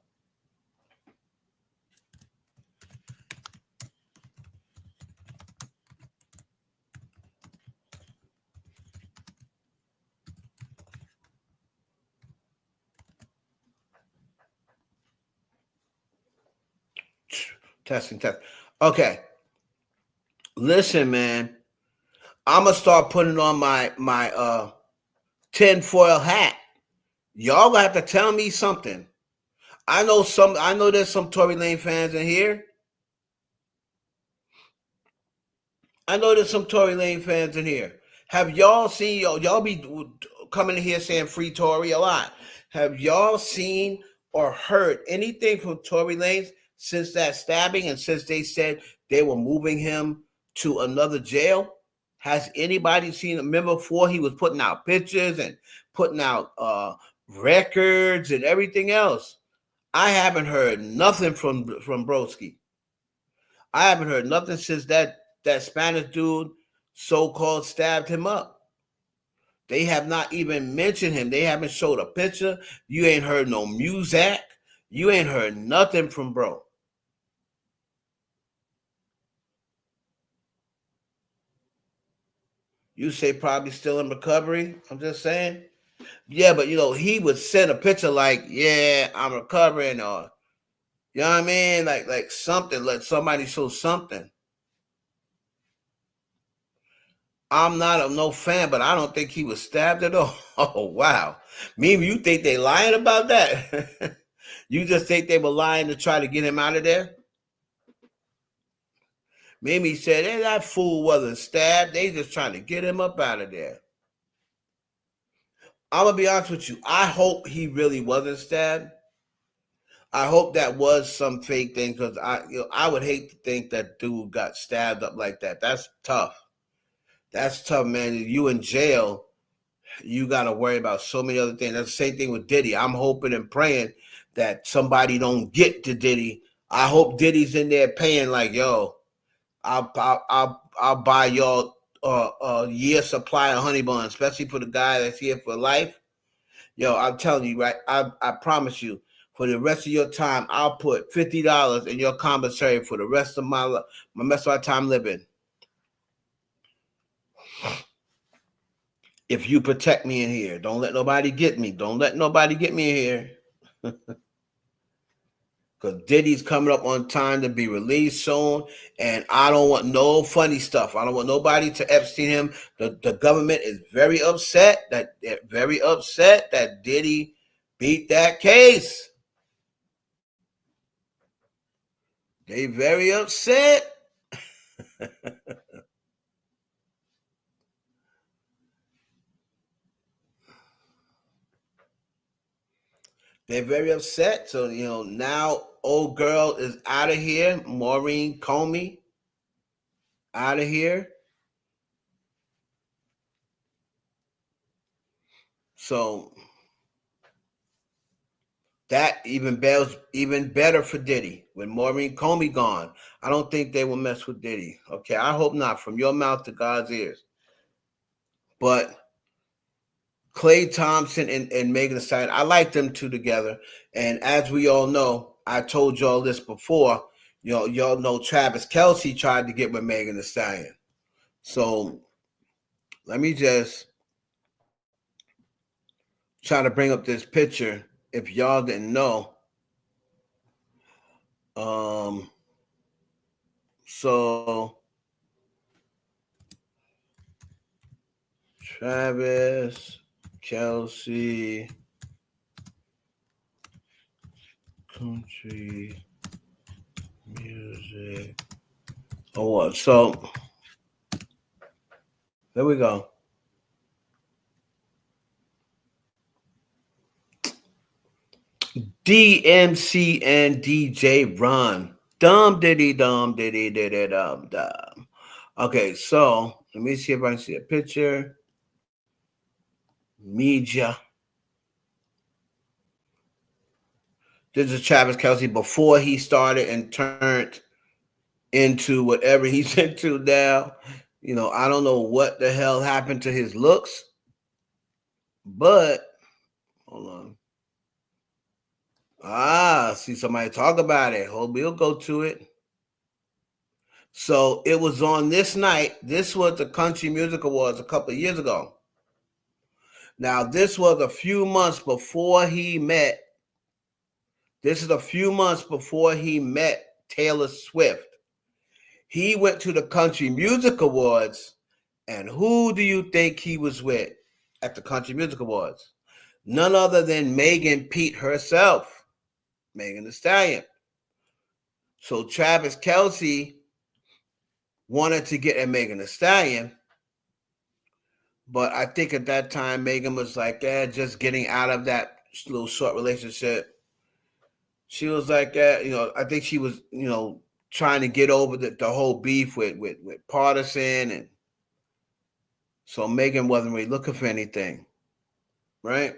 Testing. Okay. Listen, man. I'm gonna start putting on my tinfoil hat. Y'all gonna have to tell me something. I know there's some Tory Lanez fans in here. Have y'all seen y'all be coming in here saying free Tory a lot? Have y'all seen or heard anything from Tory Lanez since that stabbing and since they said they were moving him to another jail? Has anybody seen him? Remember before he was putting out pictures and putting out records and everything else? I haven't heard nothing from Broski. I haven't heard nothing since that Spanish dude so-called stabbed him up. They have not even mentioned him. They haven't showed a picture. You ain't heard no music. You ain't heard nothing from bro. You say probably still in recovery. I'm just saying. Yeah, but he would send a picture like, yeah, I'm recovering, or you know what I mean? Like something, let somebody show something. I'm not no fan, but I don't think he was stabbed at all. Oh, wow. Maybe you think they lying about that? You just think they were lying to try to get him out of there? Maybe he said, hey, that fool wasn't stabbed. They just trying to get him up out of there. I'm going to be honest with you. I hope he really wasn't stabbed. I hope that was some fake thing because I would hate to think that dude got stabbed up like that. That's tough. That's tough, man. You in jail, you got to worry about so many other things. That's the same thing with Diddy. I'm hoping and praying that somebody don't get to Diddy. I hope Diddy's in there paying like, yo, I'll buy y'all a year supply of honey bun, especially for the guy that's here for life. Yo, I'm telling you, right? I promise you, for the rest of your time, I'll put $50 in your commissary for the rest of my time living. If you protect me in here, don't let nobody get me. Don't let nobody get me in here. Because Diddy's coming up on time to be released soon, and I don't want no funny stuff. I don't want nobody to Epstein him. The government is very upset that Diddy beat that case. They very upset. They're very upset. So, now old girl is out of here. Maureen Comey out of here. So that even better for Diddy. With Maureen Comey gone, I don't think they will mess with Diddy. Okay, I hope not. From your mouth to God's ears. But Klay Thompson and Megan Thee Stallion, I like them two together. And as we all know, I told y'all this before. Y'all know Travis Kelce tried to get with Megan Thee Stallion. So let me just try to bring up this picture if y'all didn't know. So Travis Kelce country music award. So there we go. DMC and DJ Ron. Dum diddy dum diddy diddy dum dum. Okay, so let me see if I can see a picture. Media. This is Travis Kelce before he started and turned into whatever he's into now. I don't know what the hell happened to his looks, but hold on. See somebody talk about it. We'll go to it. So it was on this night. This was the Country Music Awards a couple of years ago. Now, this was a few months before he met. This is a few months before he met Taylor Swift. He went to the Country Music Awards, and who do you think he was with at the Country Music Awards? None other than Megan Pete herself, Megan Thee Stallion. So Travis Kelce wanted to get at Megan Thee Stallion, but I think at that time Megan was like, just getting out of that little short relationship. She was like, I think she was, trying to get over the whole beef with Partisan, and so Megan wasn't really looking for anything, right?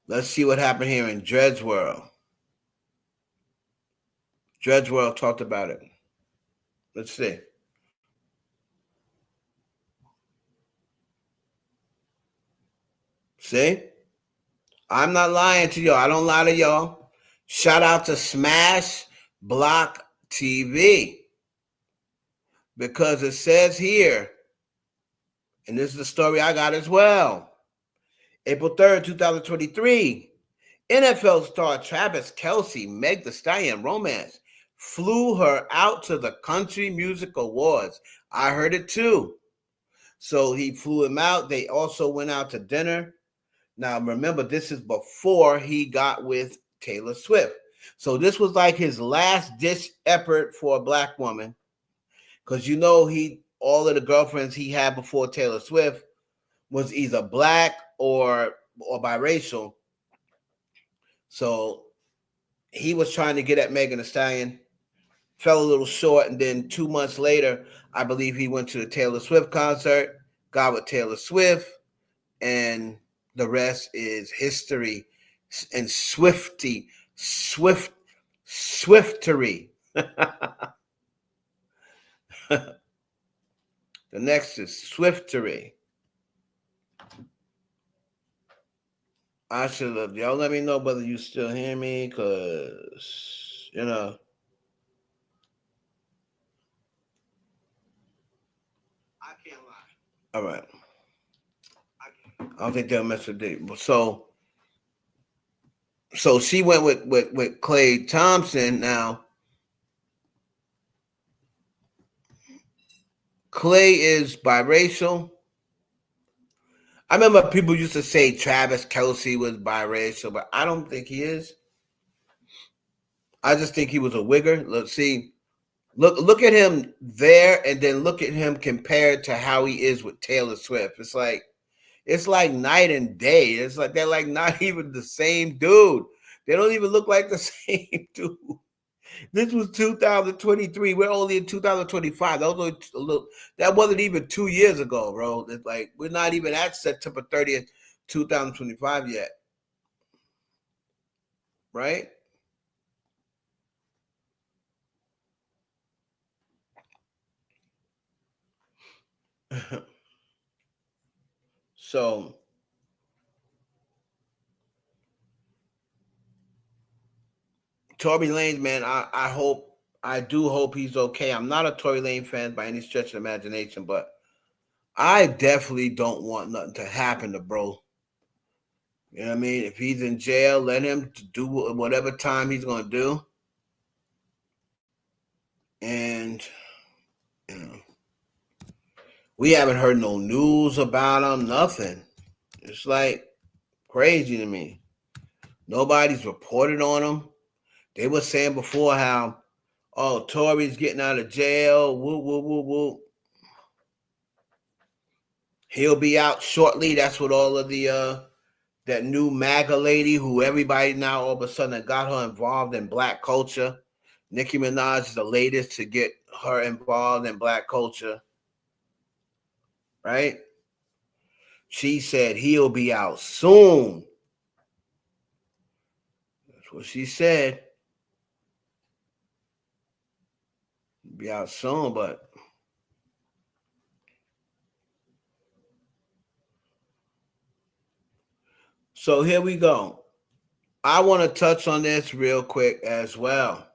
Let's see what happened here in Dredge World. Dredge World talked about it. Let's see. See? I'm not lying to y'all. I don't lie to y'all. Shout out to Smash Block TV. Because it says here, and this is the story I got as well. April 3rd, 2023. NFL star Travis Kelce, Meg Thee Stallion romance, flew her out to the Country Music Awards. I heard it too. So he flew him out. They also went out to dinner. Now, remember, this is before he got with Taylor Swift. So this was like his last ditch effort for a black woman. Because all of the girlfriends he had before Taylor Swift was either black or biracial. So he was trying to get at Megan Thee Stallion, fell a little short, and then 2 months later, I believe he went to the Taylor Swift concert, got with Taylor Swift, and the rest is history and swiftery. The next is swiftery. I should have. Y'all let me know whether you still hear me, cause I can't lie. All right. I don't think they'll mess with it. So she went with Klay Thompson. Now Klay is biracial. I remember people used to say Travis Kelce was biracial, but I don't think he is. I just think he was a wigger. Look at him there, and then look at him compared to how he is with Taylor Swift. It's like night and day. It's like they're like not even the same dude. They don't even look like the same dude. This was 2023. We're only in 2025. That wasn't even 2 years ago, bro. It's like we're not even at September 30th, 2025 yet. Right? So Tory Lanez, man, I do hope he's okay. I'm not a Tory Lanez fan by any stretch of imagination, but I definitely don't want nothing to happen to bro. You know what I mean? If he's in jail, let him do whatever time he's gonna do. And you know, we haven't heard no news about him, nothing. It's like crazy to me. Nobody's reported on him. They were saying before how, oh, Tory's getting out of jail. Woo, woo, woo, woo. He'll be out shortly. That's what all of the that new MAGA lady who everybody now all of a sudden got her involved in black culture. Nicki Minaj is the latest to get her involved in black culture. Right? She said he'll be out soon. That's what she said. He'll be out soon, but so here we go. I want to touch on this real quick as well.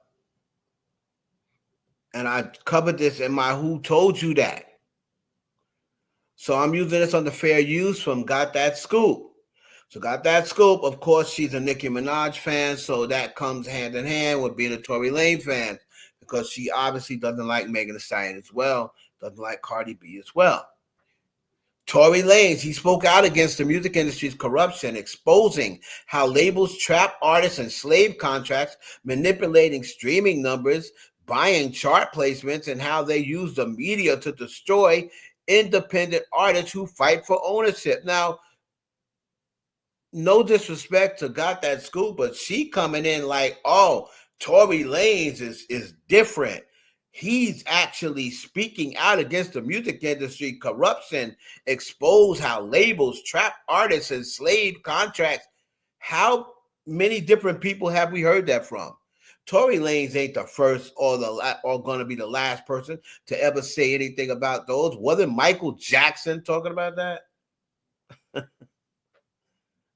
And I covered this in my Who Told You That. So I'm using this on the fair use from Got That Scoop. So Got That Scoop, of course, she's a Nicki Minaj fan, so that comes hand in hand with being a Tory Lanez fan because she obviously doesn't like Megan&Klay as well, doesn't like Cardi B as well. Tory Lanez, he spoke out against the music industry's corruption, exposing how labels trap artists in slave contracts, manipulating streaming numbers, buying chart placements, and how they use the media to destroy independent artists who fight for ownership. Now, no disrespect to Got That Scoop, but she coming in like, oh, Tory Lanez is different. He's actually speaking out against the music industry corruption, expose how labels trap artists in slave contracts. How many different people have we heard that from? Tory Lanez ain't the first or going to be the last person to ever say anything about those. Wasn't Michael Jackson talking about that?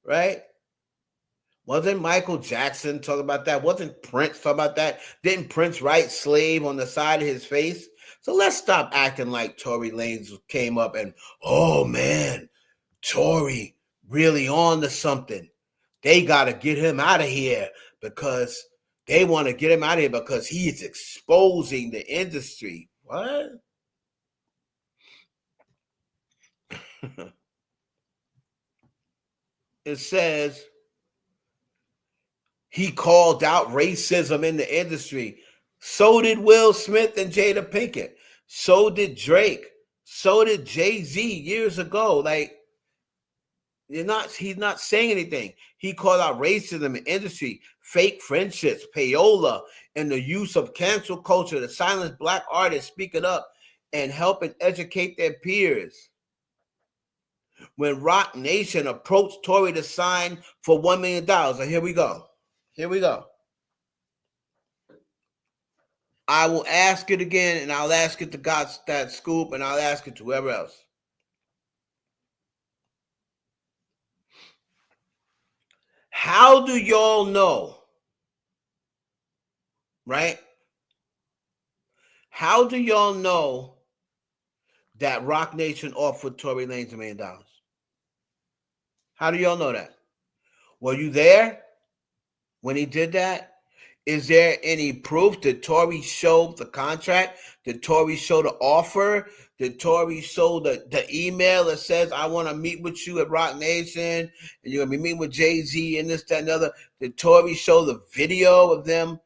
Right? Wasn't Michael Jackson talking about that? Wasn't Prince talking about that? Didn't Prince write slave on the side of his face? So let's stop acting like Tory Lanez came up and, oh man, Tory really on to something. They got to get him out of here because they want to get him out of here because he is exposing the industry. What? It says he called out racism in the industry. So did Will Smith and Jada Pinkett. So did Drake. So did Jay-Z years ago. Like, he's not saying anything. He called out racism in the industry, fake friendships, payola, and the use of cancel culture to silence black artists speaking up and helping educate their peers. When Roc Nation approached Tory to sign for $1 million. So here we go. Here we go. I will ask it again, and I'll ask it to Got That Scoop, and I'll ask it to whoever else. How do y'all know? Right? How do y'all know that Rock Nation offered Tory Lanez $1 million? How do y'all know that? Were you there when he did that? Is there any proof? Did Tory show the contract? Did Tory show the offer? Did Tory show the email that says, I want to meet with you at Rock Nation and you're going to be meeting with Jay-Z and this, that, and the other? Did Tory show the video of them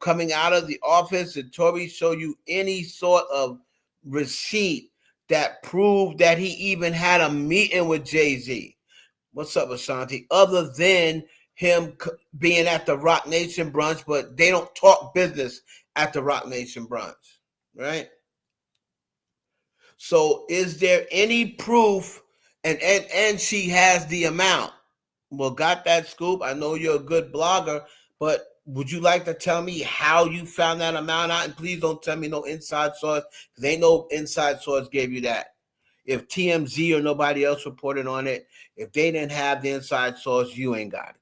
coming out of the office? Did Tory show you any sort of receipt that proved that he even had a meeting with Jay-Z? What's up, Ashanti? Other than him being at the Rock Nation brunch, but they don't talk business at the Rock Nation brunch, right? So is there any proof? And she has the amount. Well, got that scoop. I know you're a good blogger, but would you like to tell me how you found that amount out? And please don't tell me no inside source, because ain't no inside source gave you that. If TMZ or nobody else reported on it, if they didn't have the inside source, you ain't got it.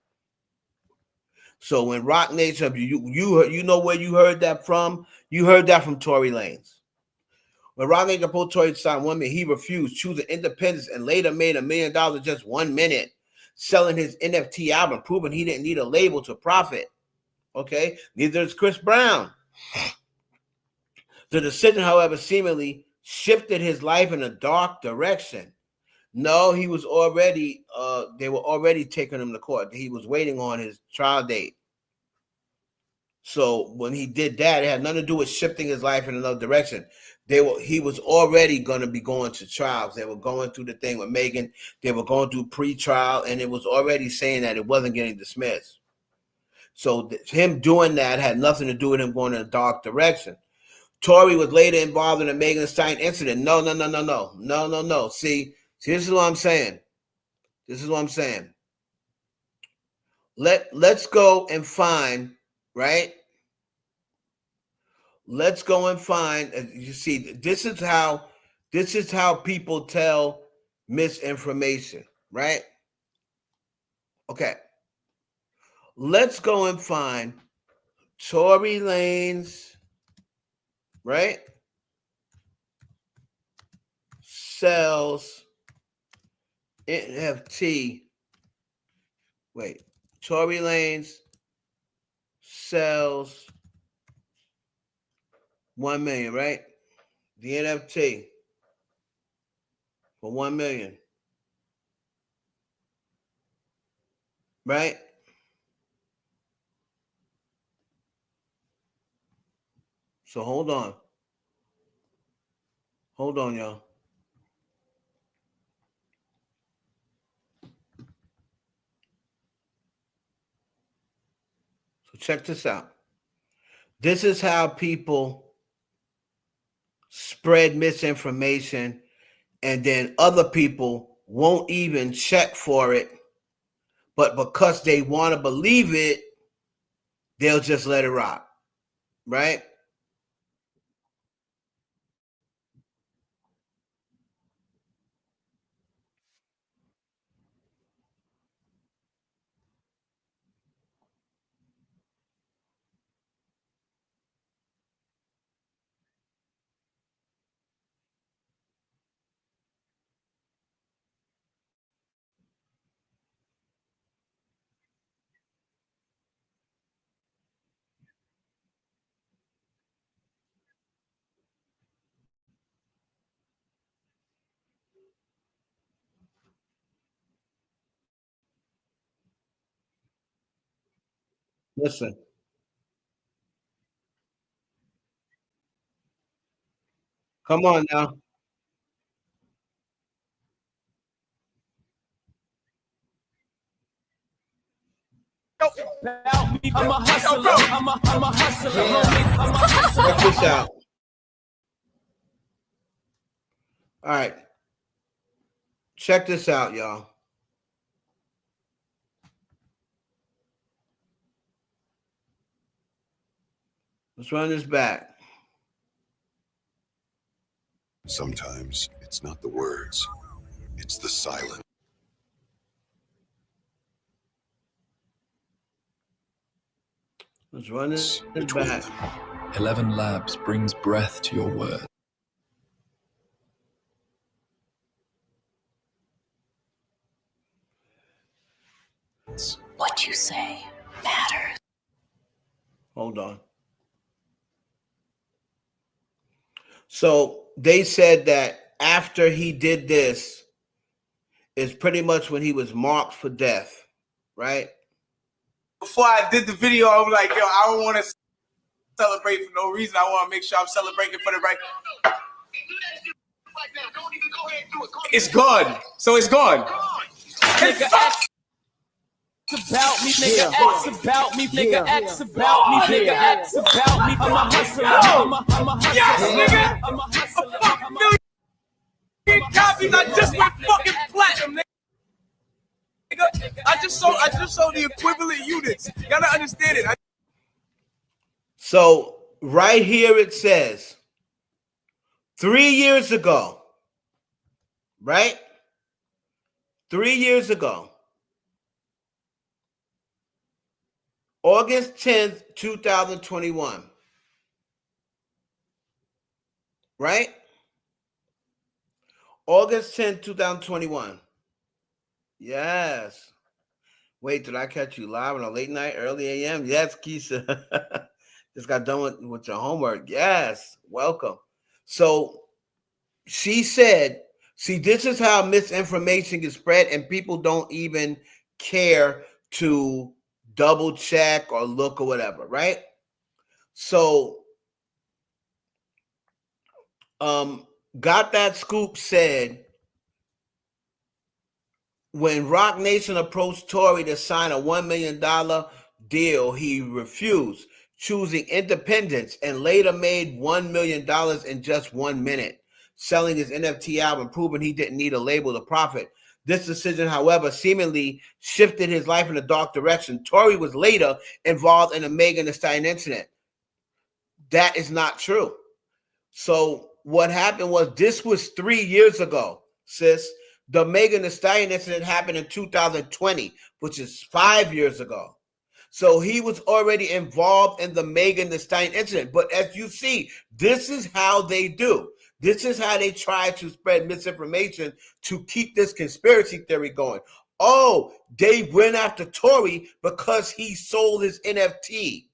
So when Rock Nation, you know where you heard that from? You heard that from Tory Lanez. When Rock Nation pulled Tory to sign 1 minute, he refused, choosing independence, and later made $1 million in just 1 minute, selling his NFT album, proving he didn't need a label to profit. Okay? Neither is Chris Brown. The decision, however, seemingly shifted his life in a dark direction. No, he was already, they were already taking him to court. He was waiting on his trial date. So when he did that, it had nothing to do with shifting his life in another direction. He was already going to be going to trials. They were going through the thing with Megan. They were going through pre-trial, and it was already saying that it wasn't getting dismissed. So him doing that had nothing to do with him going in a dark direction. Tory was later involved in the Megan Stein incident. No. See, this is what I'm saying. Let's go and find, right? Let's go and find. You see, this is how people tell misinformation, right? Okay. Let's go and find Tory Lanez, right? Sells NFT. Wait, Tory Lanez sells 1 million, right? The NFT for 1 million, right? So hold on, y'all. So check this out. This is how people spread misinformation, and then other people won't even check for it, but because they want to believe it, they'll just let it rock, right? Listen, come on now. I'm a hustler. I'm a hustler. I'm a hustler. Check this out. All right. Check this out, y'all. Let's run this back. Sometimes it's not the words, it's the silence. Let's run this back. 11 Labs brings breath to your word. What you say matters. Hold on. So they said that after he did this is pretty much when he was marked for death, right? Before I did the video, I was like, yo, I don't want to celebrate for no reason. I want to make sure I'm celebrating for the right. It's gone. So it's gone. About me, nigga, X about me, nigga, X about me, nigga, X about me. I'm a hustler. I'm a hustler. Yes, nigga. I'm a hustler. A fucking million copies. I just went fucking platinum, nigga. I just sold the equivalent units. You gotta understand it. So right here it says 3 years ago, right? 3 years ago, August 10th, 2021, right? August 10th, 2021. Yes. Wait, did I catch you live on a late night, early a.m.? Yes, Keisha. Just got done with your homework. Yes, welcome. So she said, see, this is how misinformation gets spread and people don't even care to double check or look or whatever, right? So Got That Scoop said, when Rock Nation approached Tory to sign a $1 million deal, he refused, choosing independence, and later made $1 million in just 1 minute, selling his NFT album, proving he didn't need a label to profit. This decision, however, seemingly shifted his life in a dark direction. Tory was later involved in the Megan&Klay Stallion incident. That is not true. So what happened was, this was 3 years ago, sis. The Megan&Klay Stallion incident happened in 2020, which is 5 years ago. So he was already involved in the Megan&Klay Stallion incident. But as you see, this is how they do. This is how they try to spread misinformation to keep this conspiracy theory going. Oh, they went after Tory because he sold his NFT.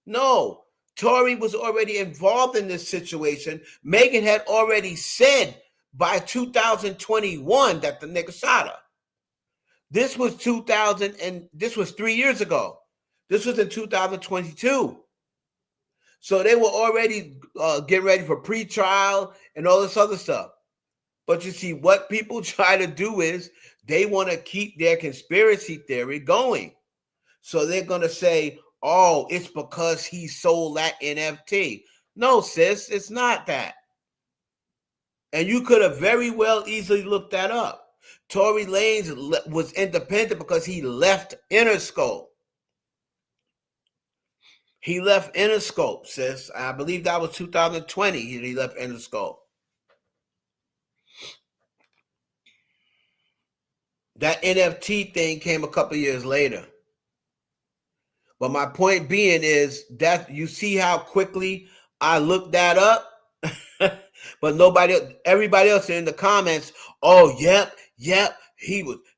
No, Tory was already involved in this situation. Megan had already said by 2021 that the nigga shot her. This was 2000, and this was 3 years ago. This was in 2022. So they were already getting ready for pre-trial and all this other stuff. But you see, what people try to do is they want to keep their conspiracy theory going. So they're going to say, oh, it's because he sold that NFT. No, sis, it's not that. And you could have very well easily looked that up. Tory Lanez was independent because he left Interscope. He left Interscope, sis. I believe that was 2020 he left Interscope. That NFT thing came a couple years later. But my point being is that you see how quickly I looked that up? But everybody else in the comments, oh, yep,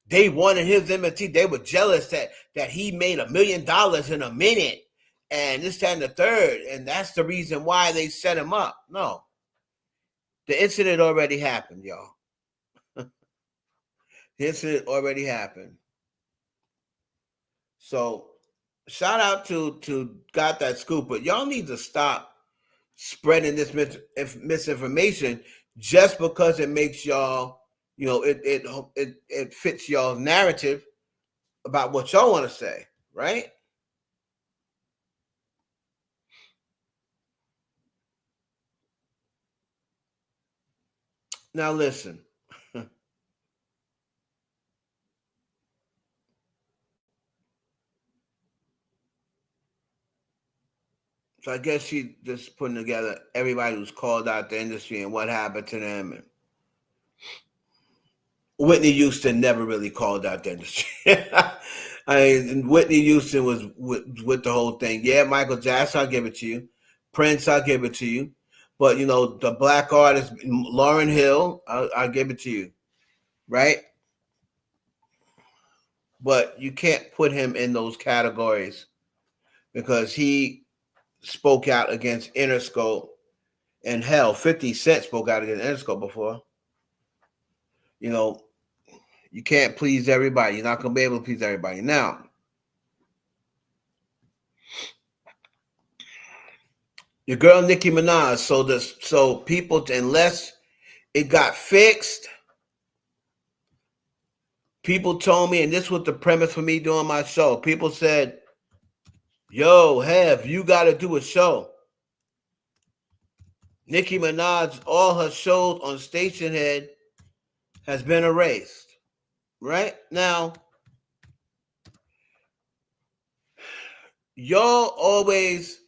they wanted his NFT. They were jealous that he made $1 million in a minute. And this, that, and the third. And that's the reason why they set him up. No. The incident already happened, y'all. The incident already happened. So shout out to Got That Scoop. But y'all need to stop spreading this misinformation just because it makes y'all, it fits y'all's narrative about what y'all want to say, right? Now listen. So I guess she just putting together everybody who's called out the industry and what happened to them. And Whitney Houston never really called out the industry. I mean, Whitney Houston was with the whole thing. Yeah, Michael Jackson, I'll give it to you. Prince, I'll give it to you. But, you know, the black artist, Lauryn Hill, I'll give it to you. Right? But you can't put him in those categories because he spoke out against Interscope. And hell, 50 Cent spoke out against Interscope before. You know, you can't please everybody. You're not going to be able to please everybody. Now, your girl Nicki Minaj. So people, unless it got fixed, people told me, and this was the premise for me doing my show. People said, "Yo, Hev, you got to do a show." Nicki Minaj, all her shows on Station Head has been erased. Right now, y'all always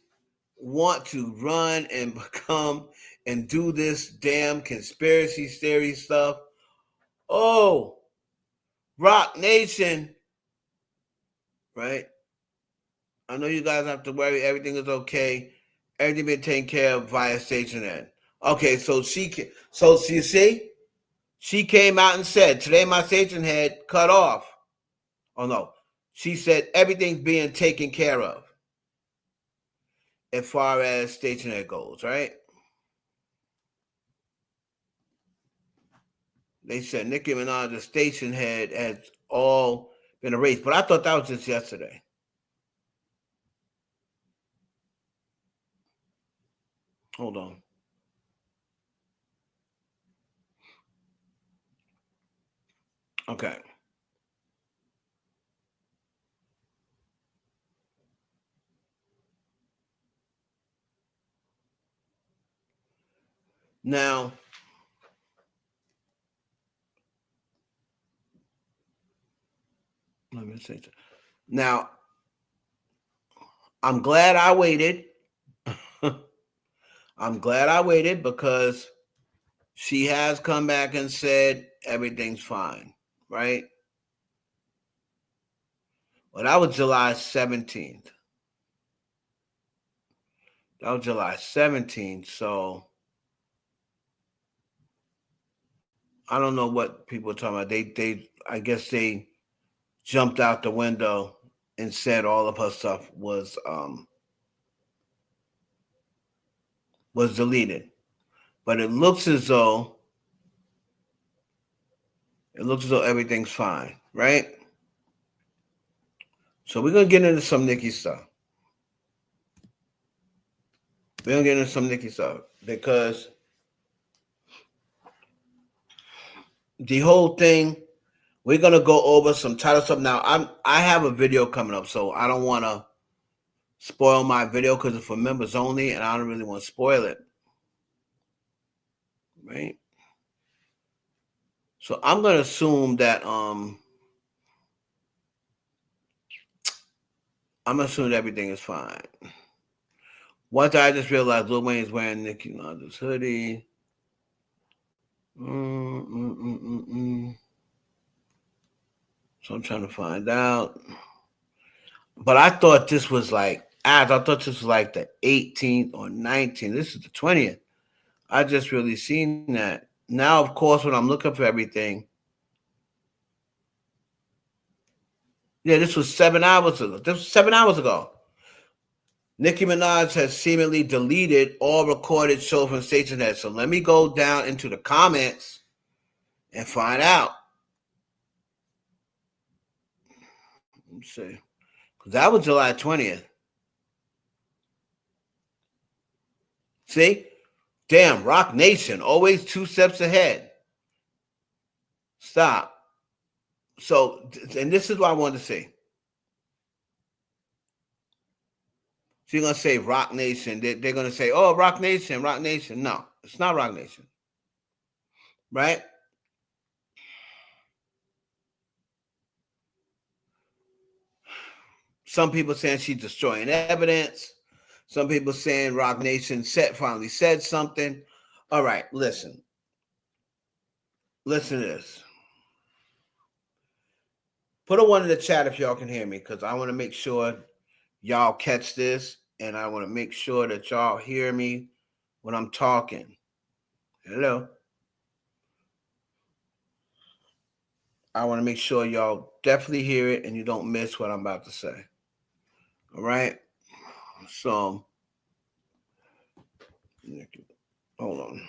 want to run and become and do this damn conspiracy theory stuff. Oh, Rock Nation, right? I know you guys have to worry. Everything is okay. Everything been taken care of via Station N. Okay, so you see, she came out and said, today my station head cut off. Oh no, she said everything's being taken care of as far as Station Head goes, right? They said Nicki Minaj, the station head, has all been erased. But I thought that was just yesterday. Hold on. Okay. Now, let me say. Now, I'm glad I waited. I'm glad I waited because she has come back and said everything's fine, right? Well, that was July 17th. That was July 17th, so I don't know what people are talking about. I guess they jumped out the window and said all of her stuff was deleted. But it looks as though everything's fine, right? So we're gonna get into some Nicki stuff. Because the whole thing, we're gonna go over some title stuff. Now, I have a video coming up, so I don't want to spoil my video because it's for members only, and I don't really want to spoil it, right? So I'm gonna assume that everything is fine. Once I just realized Lil Wayne's wearing Nicki Minaj's hoodie. So I'm trying to find out. But I thought this was like the 18th or 19th. This is the 20th. I just really seen that. Now, of course, when I'm looking for everything. Yeah, this was 7 hours ago. Nicki Minaj has seemingly deleted all recorded shows from Station Head. So let me go down into the comments and find out. Let's see. Because that was July 20th. See? Damn, Rock Nation, always 2 steps ahead. Stop. So, and this is what I wanted to say. So you're going to say Rock Nation. They're going to say, oh, Rock Nation. No, it's not Rock Nation. Right? Some people saying she's destroying evidence. Some people saying Rock Nation finally said something. All right, listen. Listen to this. Put a one in the chat if y'all can hear me, because I want to make sure y'all catch this, and I want to make sure that y'all hear me when I'm talking. Hello. I want to make sure y'all definitely hear it and you don't miss what I'm about to say. All right. So, hold on.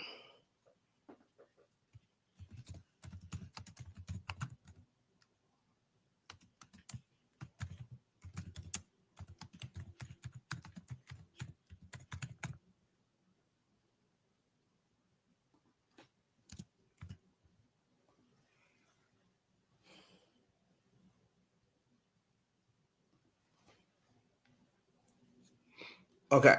Okay.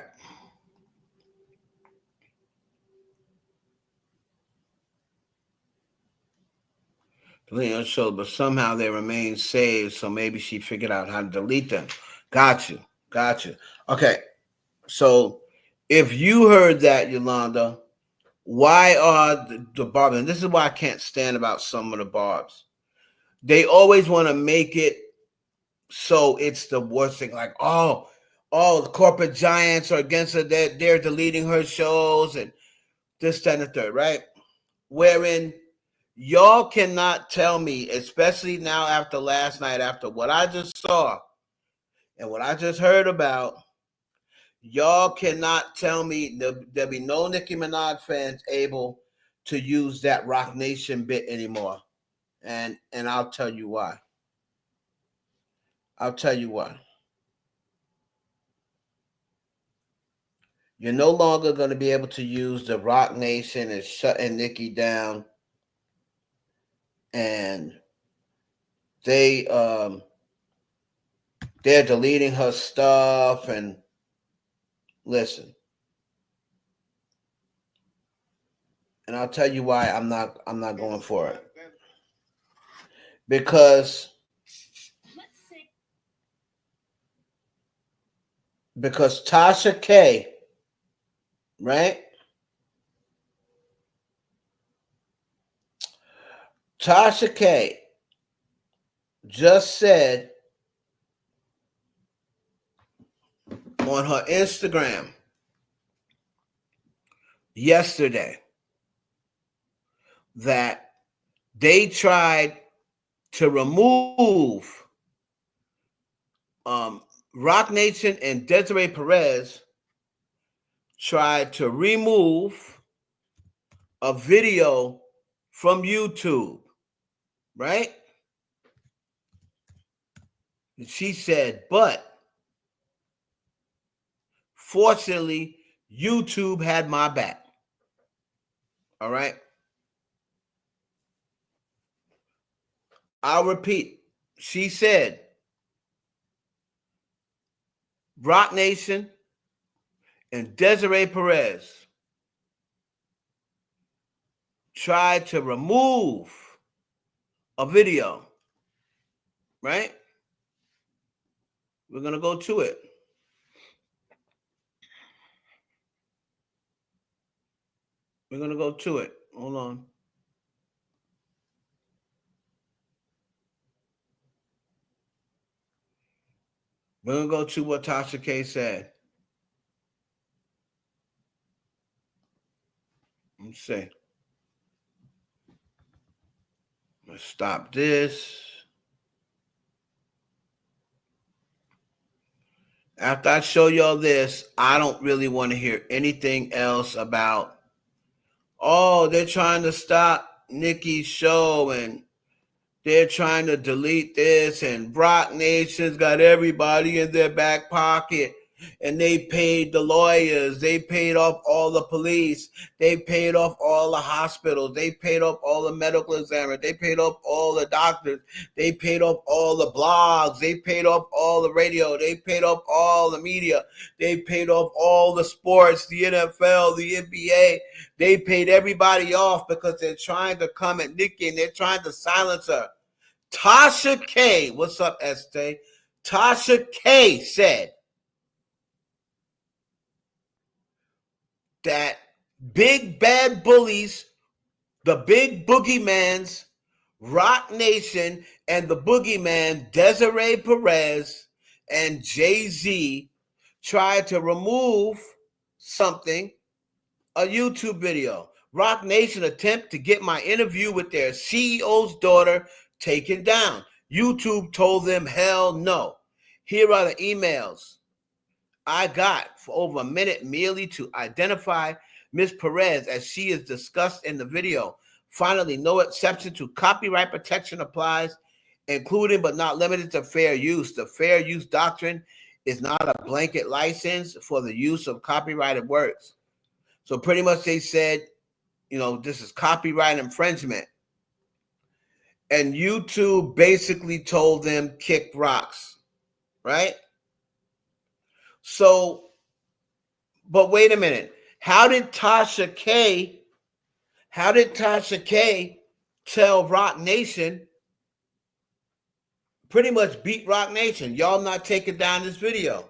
Show, but somehow they remain saved, so maybe she figured out how to delete them. Got you. Okay. So if you heard that, Yolanda, why are the barbs, and this is why I can't stand about some of the barbs. They always want to make it so it's the worst thing. Like, oh, the corporate giants are against her. They're deleting her shows and this, that, and the third, right? Wherein y'all cannot tell me, especially now after last night, after what I just saw and what I just heard about, y'all cannot tell me there'll be no Nicki Minaj fans able to use that Rock Nation bit anymore. And I'll tell you why. You're no longer going to be able to use the Rock Nation and shutting Nicki down. And they're deleting her stuff. And listen, and I'll tell you why I'm not going for it. Because Tasha K, right? Tasha K just said on her Instagram yesterday that they tried to remove Rock Nation and Desiree Perez tried to remove a video from YouTube, right? And she said, but fortunately, YouTube had my back. All right. I'll repeat. She said, Rock Nation and Desiree Perez tried to remove a video, right? We're going to go to it. Hold on. We're going to go to what Tasha K said. Let's see. Let's stop this. After I show y'all this, I don't really want to hear anything else about, oh, they're trying to stop Nicki's show and they're trying to delete this, and Rock Nation's got everybody in their back pocket, and they paid the lawyers, they paid off all the police, they paid off all the hospitals, they paid off all the medical examiners, they paid off all the doctors, they paid off all the blogs, they paid off all the radio, they paid off all the media, they paid off all the sports, the NFL, the NBA. They paid everybody off because they're trying to come at Nicki and they're trying to silence her. Tasha K, what's up, Estee? Tasha K said that big bad bullies, the big boogeymans, Rock Nation and the boogeyman Desiree Perez and Jay-Z tried to remove something, a YouTube video. Rock Nation attempt to get my interview with their CEO's daughter taken down. YouTube told them hell no. Here are the emails I got for over a minute merely to identify Ms. Perez as she is discussed in the video. Finally, no exception to copyright protection applies, including but not limited to fair use. The fair use doctrine is not a blanket license for the use of copyrighted works. So pretty much they said, this is copyright infringement. And YouTube basically told them kick rocks, right? So, but wait a minute. How did Tasha K tell Rock Nation, pretty much beat Rock Nation? Y'all not taking down this video.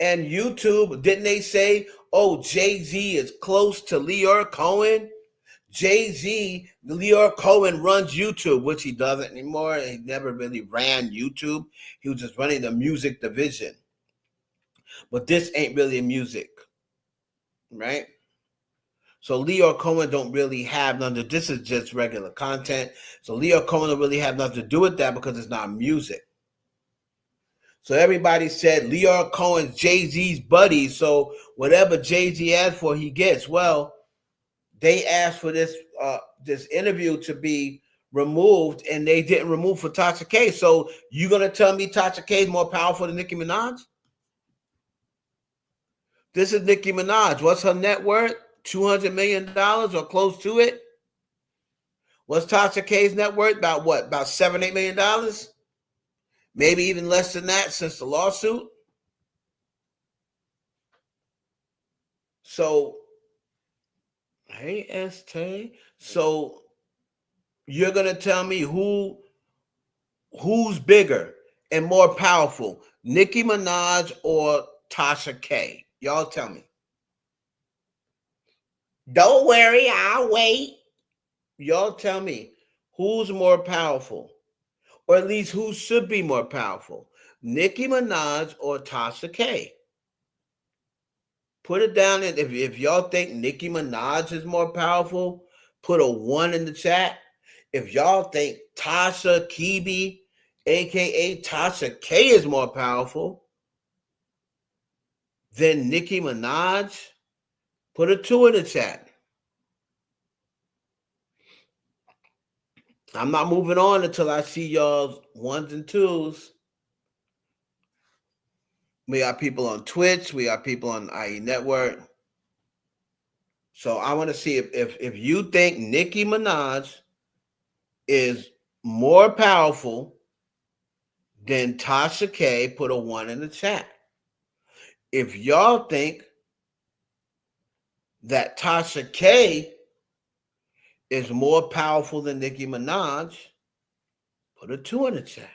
And YouTube, didn't they say, oh, Jay-Z is close to Leor Cohen? Jay-Z, Leor Cohen runs YouTube, which he doesn't anymore. He never really ran YouTube. He was just running the music division. But this ain't really music, right? So Leor Cohen don't really have nothing. This is just regular content. So Leor Cohen don't really have nothing to do with that because it's not music. So everybody said Leor Cohen's Jay-Z's buddy. So whatever Jay-Z asked for, he gets. Well, they asked for this interview to be removed, and they didn't remove for Tasha K. So you gonna tell me Tasha K is more powerful than Nicki Minaj? This is Nicki Minaj. What's her net worth? $200 million or close to it. What's Tasha K's net worth? About what? About $7-8 million? Maybe even less than that since the lawsuit. So, hey, ST. So you're gonna tell me who's bigger and more powerful, Nicki Minaj or Tasha K? Y'all tell me. Don't worry, I'll wait. Y'all tell me who's more powerful, or at least who should be more powerful, Nicki Minaj or Tasha K? Put it down, and if y'all think Nicki Minaj is more powerful, put a 1 in the chat. If y'all think Tasha Kibi, aka Tasha K, is more powerful than Nicki Minaj, put a 2 in the chat. I'm not moving on until I see y'all's 1s and 2s. We got people on Twitch. We got people on IE Network. So I want to see if you think Nicki Minaj is more powerful than Tasha K, put a 1 in the chat. If y'all think that Tasha K is more powerful than Nicki Minaj, put a 2 in the chat.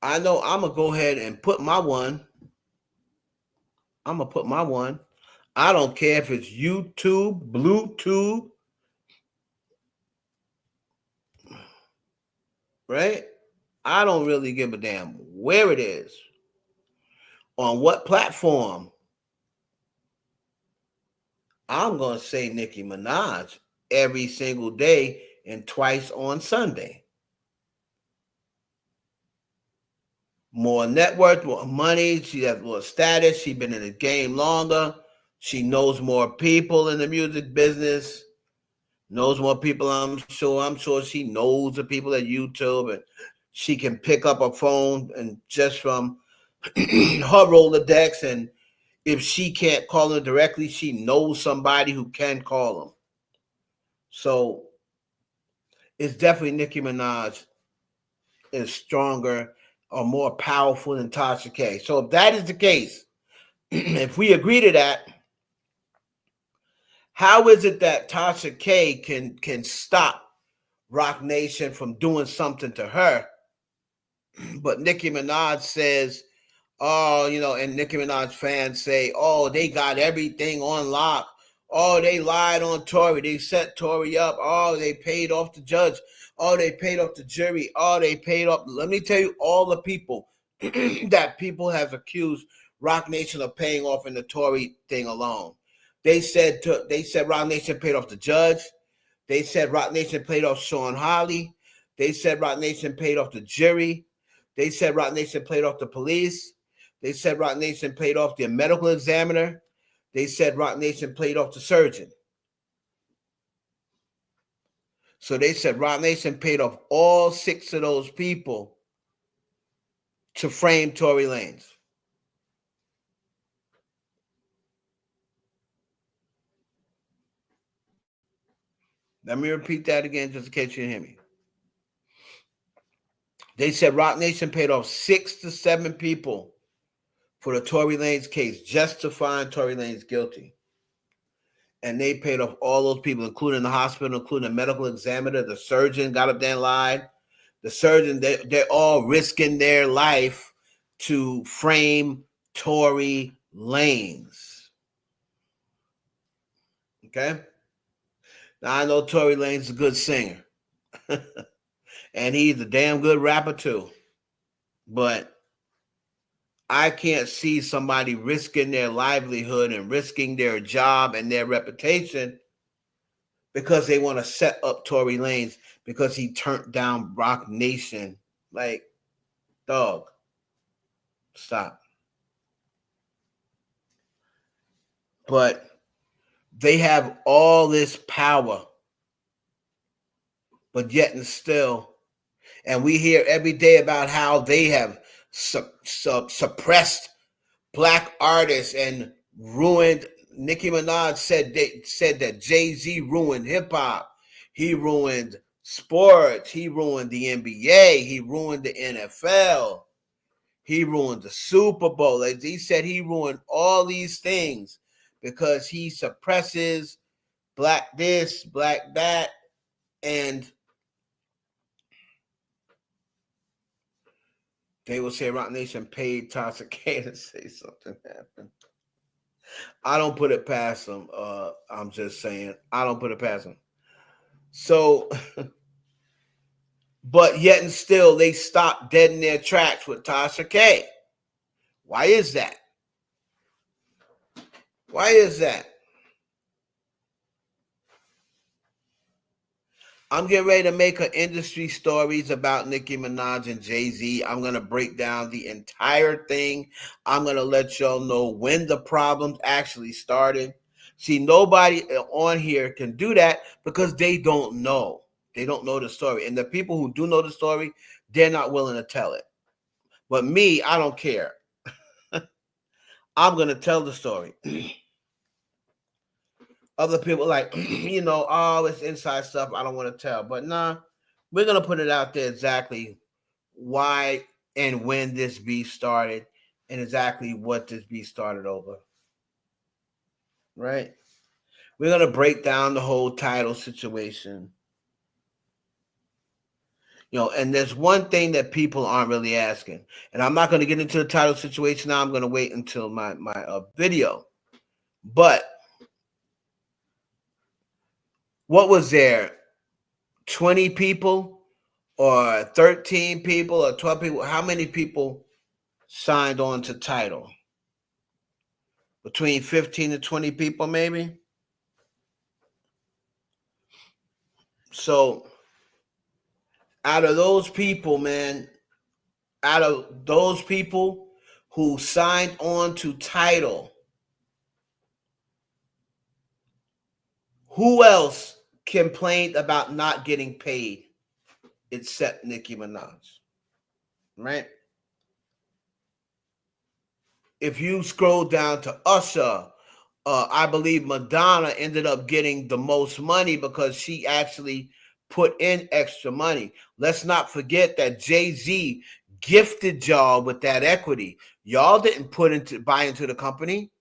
I know I'm going to go ahead and put my 1. I'm going to put my 1. I don't care if it's YouTube, Bluetooth, right? I don't really give a damn where it is, on what platform. I'm going to say Nicki Minaj every single day and twice on Sunday. More net worth, more money. She has more status. She's been in the game longer. She knows more people in the music business. Knows more people, I'm sure she knows the people at YouTube, and she can pick up a phone and just from her Rolodex, and if she can't call them directly, she knows somebody who can call them. So it's definitely Nicki Minaj is stronger or more powerful than Tasha K. So if that is the case, if we agree to that, how is it that Tasha K can stop Rock Nation from doing something to her? But Nicki Minaj says, oh, and Nicki Minaj fans say, oh, they got everything on lock. Oh, they lied on Tory. They set Tory up. Oh, they paid off the judge. Oh, they paid off the jury. Oh, they paid off. Let me tell you all the people that people have accused Rock Nation of paying off in the Tory thing alone. They said Rock Nation paid off the judge. They said Rock Nation paid off Sean Hawley. They said Rock Nation paid off the jury. They said Rock Nation paid off the police. They said Rock Nation paid off the medical examiner. They said Rock Nation paid off the surgeon. So they said Rock Nation paid off all 6 of those people to frame Tory Lanez. Let me repeat that again just in case you didn't hear me. They said Rock Nation paid off 6 to 7 people for the Tory Lanez case just to find Tory Lanez guilty. And they paid off all those people, including the hospital, including the medical examiner, the surgeon got up there and lied. The surgeon, they're all risking their life to frame Tory Lanez. Okay? Now, I know Tory Lanez is a good singer. And he's a damn good rapper too. But I can't see somebody risking their livelihood and risking their job and their reputation because they want to set up Tory Lanez because he turned down Rock Nation. Like, dog, stop. But they have all this power, but yet and still, and we hear every day about how they have suppressed black artists and ruined. Nicki Minaj said that Jay-Z ruined hip-hop. He ruined sports. He ruined the NBA. He ruined the NFL. He ruined the Super Bowl. Like he said, he ruined all these things because he suppresses black this, black that, and they will say Rock Nation paid Tasha K to say something happened. I don't put it past them. I'm just saying, I don't put it past them. So, but yet and still, they stopped dead in their tracks with Tasha K. Why is that? Why is that? I'm getting ready to make an industry stories about Nicki Minaj and Jay-Z. I'm going to break down the entire thing. I'm going to let y'all know when the problems actually started. See, nobody on here can do that because they don't know. They don't know the story. And the people who do know the story, they're not willing to tell it. But me, I don't care. I'm going to tell the story. Other people like, oh, it's inside stuff I don't want to tell. But nah, we're going to put it out there exactly why and when this beef started and exactly what this beef started over. Right? We're going to break down the whole title situation. And there's one thing that people aren't really asking. And I'm not going to get into the title situation now. I'm going to wait until my video. But what was there? 20 people or 13 people or 12 people? How many people signed on to title? Between 15 to 20 people, maybe? So, out of those people, man, out of those people who signed on to title, who else complained about not getting paid except Nicki Minaj? Right? If you scroll down to Usher, I believe Madonna ended up getting the most money because she actually put in extra money. Let's not forget that Jay-Z gifted y'all with that equity. Y'all didn't buy into the company.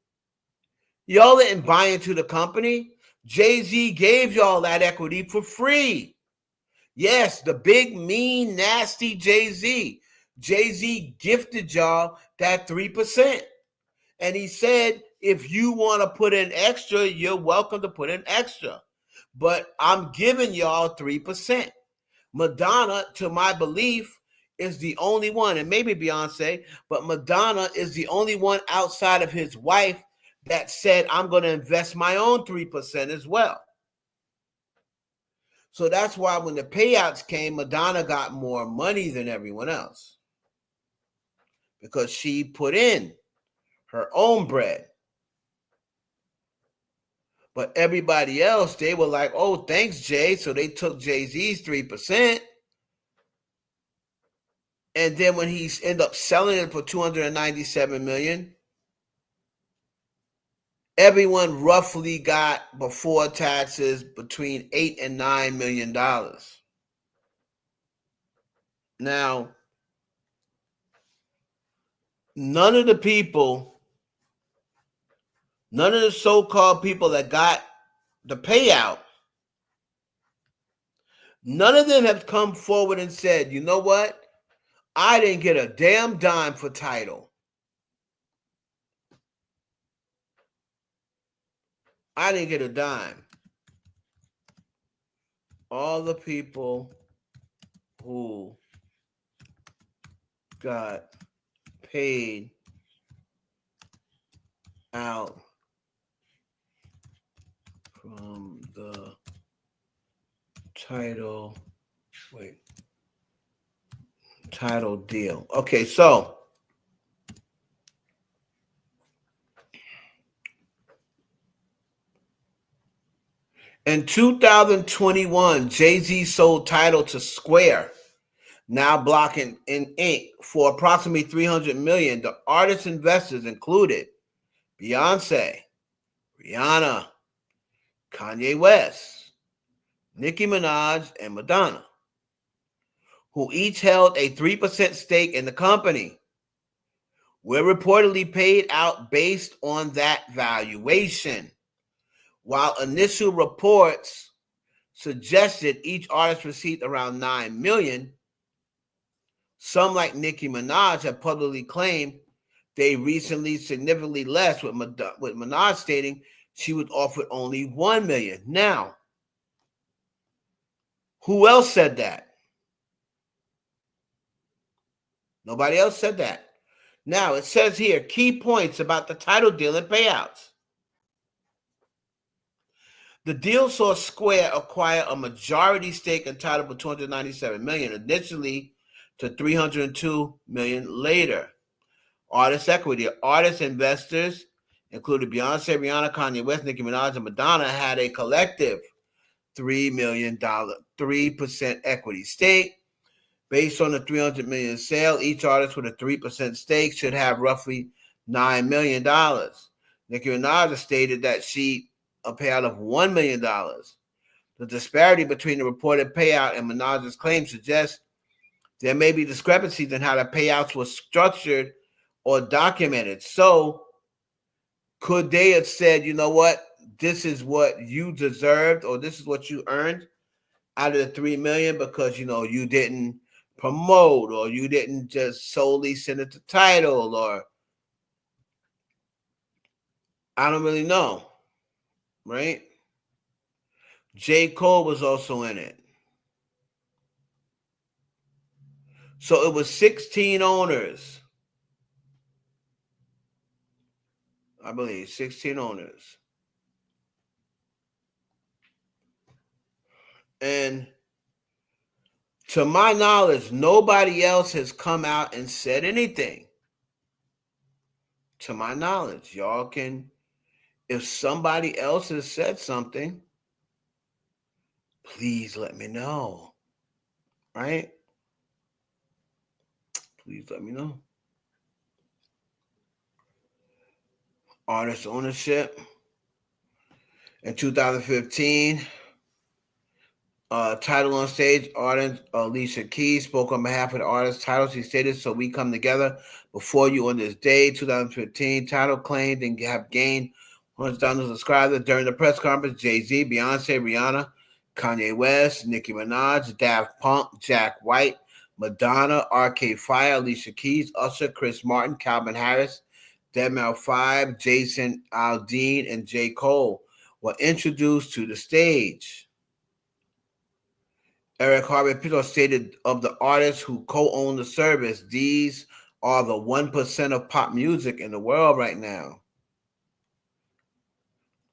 Y'all didn't buy into the company. Jay-Z gave y'all that equity for free. Yes, the big, mean, nasty Jay-Z. Jay-Z gifted y'all that 3%. And he said, If you want to put in extra, you're welcome to put in extra. But I'm giving y'all 3%. Madonna, to my belief, is the only one, and maybe Beyonce, but Madonna is the only one outside of his wife that said, I'm going to invest my own 3% as well. So that's why when the payouts came, Madonna got more money than everyone else because she put in her own bread. But everybody else, they were like, oh, thanks, Jay. So they took Jay-Z's 3%. And then when he ended up selling it for $297 million, everyone roughly got, before taxes, between $8 and $9 million. Now, none of the so-called people that got the payout, none of them have come forward and said, you know what? I didn't get a damn dime for Tidal. I didn't get a dime. All the people who got paid out from the Tidal deal. Okay, so in 2021, Jay-Z sold Tidal to Square, now blocking in Inc., for approximately $300 million. The artist investors included Beyonce, Rihanna, Kanye West, Nicki Minaj, and Madonna, who each held a 3% stake in the company. Were reportedly paid out based on that valuation. While initial reports suggested each artist received around $9 million, some, like Nicki Minaj, have publicly claimed they recently significantly less, with Minaj stating she was offered only $1 million. Now, who else said that? Nobody else said that. Now, it says here, key points about the Tidal deal and payouts. The deal saw Square acquire a majority stake in Tidal for $297 million, initially to $302 million later. Artist equity. Artist investors included Beyonce, Rihanna, Kanye West, Nicki Minaj, and Madonna had a collective $3 million, 3% equity stake. Based on the $300 million sale, each artist with a 3% stake should have roughly $9 million. Nicki Minaj stated that she a payout of $1 million. The disparity between the reported payout and Minaj's claim suggests there may be discrepancies in how the payouts were structured or documented. So could they have said, you know what, this is what you deserved, or this is what you earned out of the $3 million because, you know, you didn't promote, or you didn't just solely send it to Tidal, or I don't really know, right? J. Cole was also in it. So it was 16 owners. I believe 16 owners. And to my knowledge, nobody else has come out and said anything. To my knowledge, y'all can, if somebody else has said something, please let me know. Right? Please let me know. Artist ownership. In 2015, Tidal on stage, artist Alicia Keys spoke on behalf of the artist Tidal. She stated, so we come together before you on this day, 2015. Tidal claimed and have gained 100,000 subscribers. During the press conference, Jay-Z, Beyonce, Rihanna, Kanye West, Nicki Minaj, Daft Punk, Jack White, Madonna, Arcade Fire, Alicia Keys, Usher, Chris Martin, Calvin Harris, Dead 5, Jason Aldean, and J. Cole were introduced to the stage. Eric Harvey Pinto stated of the artists who co-own the service, these are the 1% of pop music in the world right now.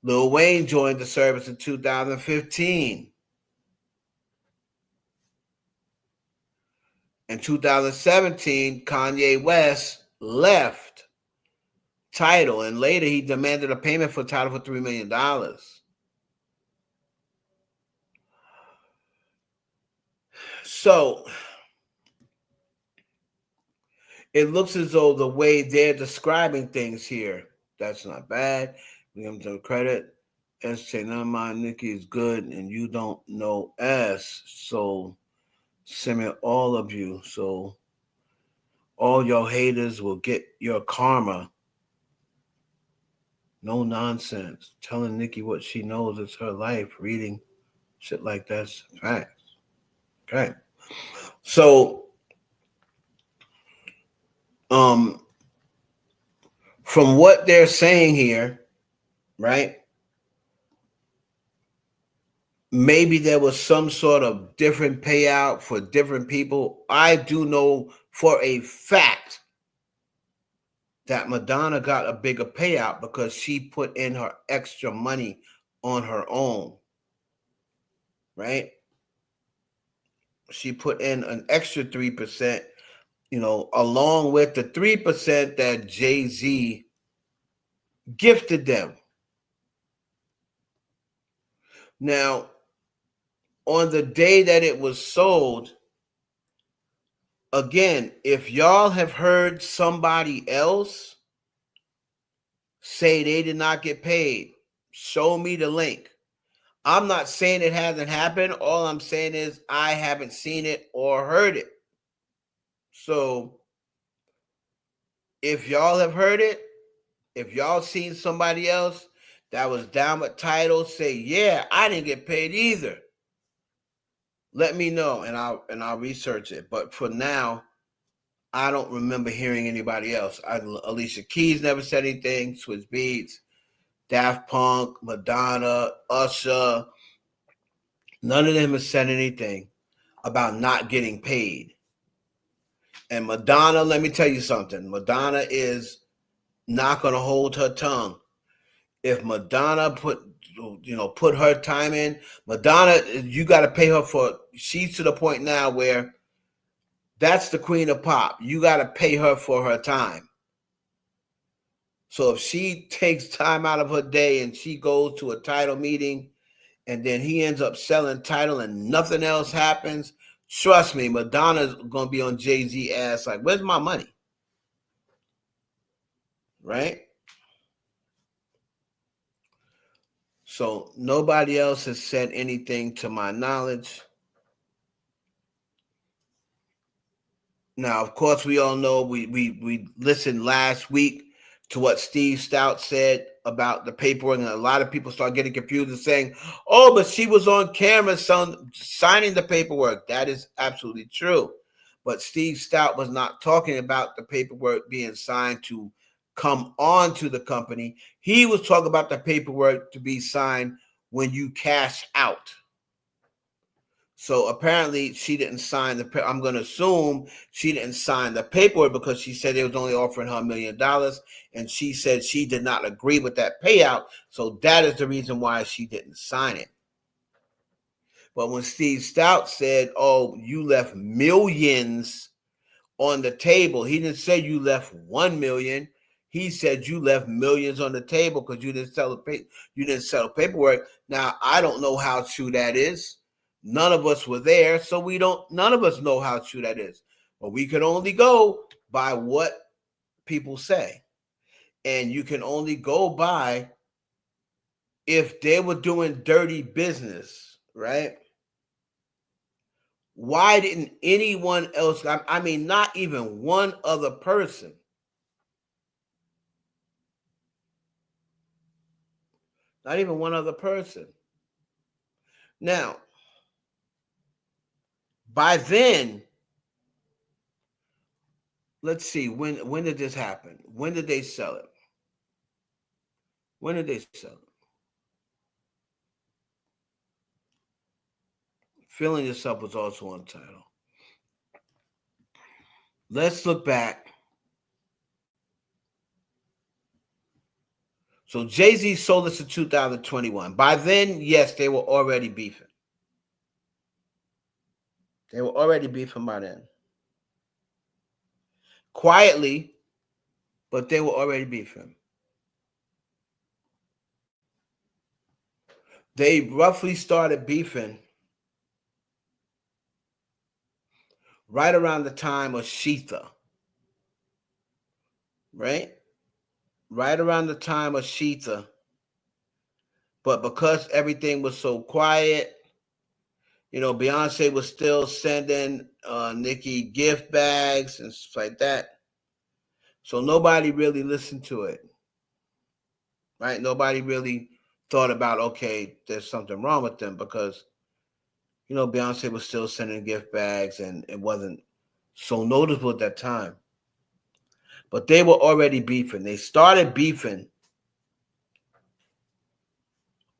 Lil Wayne joined the service in 2015. In 2017, Kanye West left Tidal, and later he demanded a payment for Tidal for $3 million. So it looks as though the way they're describing things here, that's not bad. We give them credit. S say, never mind, Nicki is good, and you don't know S. So send me all of you. So all your haters will get your karma. No nonsense. Telling Nicki what she knows is her life. Reading shit like that's facts. Okay. So from what they're saying here, right? Maybe there was some sort of different payout for different people. I do know for a fact that Madonna got a bigger payout because she put in her extra money on her own, right? She put in an extra 3%, along with the 3% that Jay-Z gifted them. Now, on the day that it was sold, again, if y'all have heard somebody else say they did not get paid, show me the link. I'm not saying it hasn't happened. All I'm saying is I haven't seen it or heard it. So if y'all have heard it, if y'all seen somebody else that was down with Tidal say, yeah, I didn't get paid either, let me know and I'll research it. But for now, I don't remember hearing anybody else. Alicia Keys never said anything. Swizz Beatz, Daft Punk, Madonna, Usher. None of them has said anything about not getting paid. And Madonna, let me tell you something. Madonna is not going to hold her tongue. If Madonna put her time in, Madonna, you got to pay her for. She's to the point now where that's the queen of pop. You got to pay her for her time. So if she takes time out of her day and she goes to a Tidal meeting and then he ends up selling Tidal and nothing else happens, trust me, Madonna's going to be on Jay-Z ass like, where's my money? Right? So nobody else has said anything to my knowledge. Now, of course, we all know we listened last week to what Steve Stout said about the paperwork, and a lot of people start getting confused and saying, oh, but she was on camera signing the paperwork. That is absolutely true. But Steve Stout was not talking about the paperwork being signed to come on to the company. He was talking about the paperwork to be signed when you cash out. So apparently she didn't sign I'm going to assume she didn't sign the paperwork because she said they was only offering her $1 million. And she said she did not agree with that payout. So that is the reason why she didn't sign it. But when Steve Stout said, oh, you left millions on the table, he didn't say you left 1 million. He said you left millions on the table because you didn't sell the paperwork. Now, I don't know how true that is. None of us were there, so none of us know how true that is. But we can only go by what people say. And you can only go by if they were doing dirty business, right? Why didn't anyone else, I mean, not even one other person, not even one other person. Now, by then, let's see, when did this happen? When did they sell it? When did they sell it? Feeling Yourself was also on title. Let's look back. So Jay-Z sold this in 2021. By then, yes, they were already beefing. They were already beefing by then. Quietly, but they were already beefing. They roughly started beefing right around the time of Sheetha. Right? Right around the time of Sheetha. But because everything was so quiet, Beyonce was still sending Nicki gift bags and stuff like that. So nobody really listened to it. Right? Nobody really thought about, okay, there's something wrong with them because, Beyonce was still sending gift bags and it wasn't so noticeable at that time. But they were already beefing. They started beefing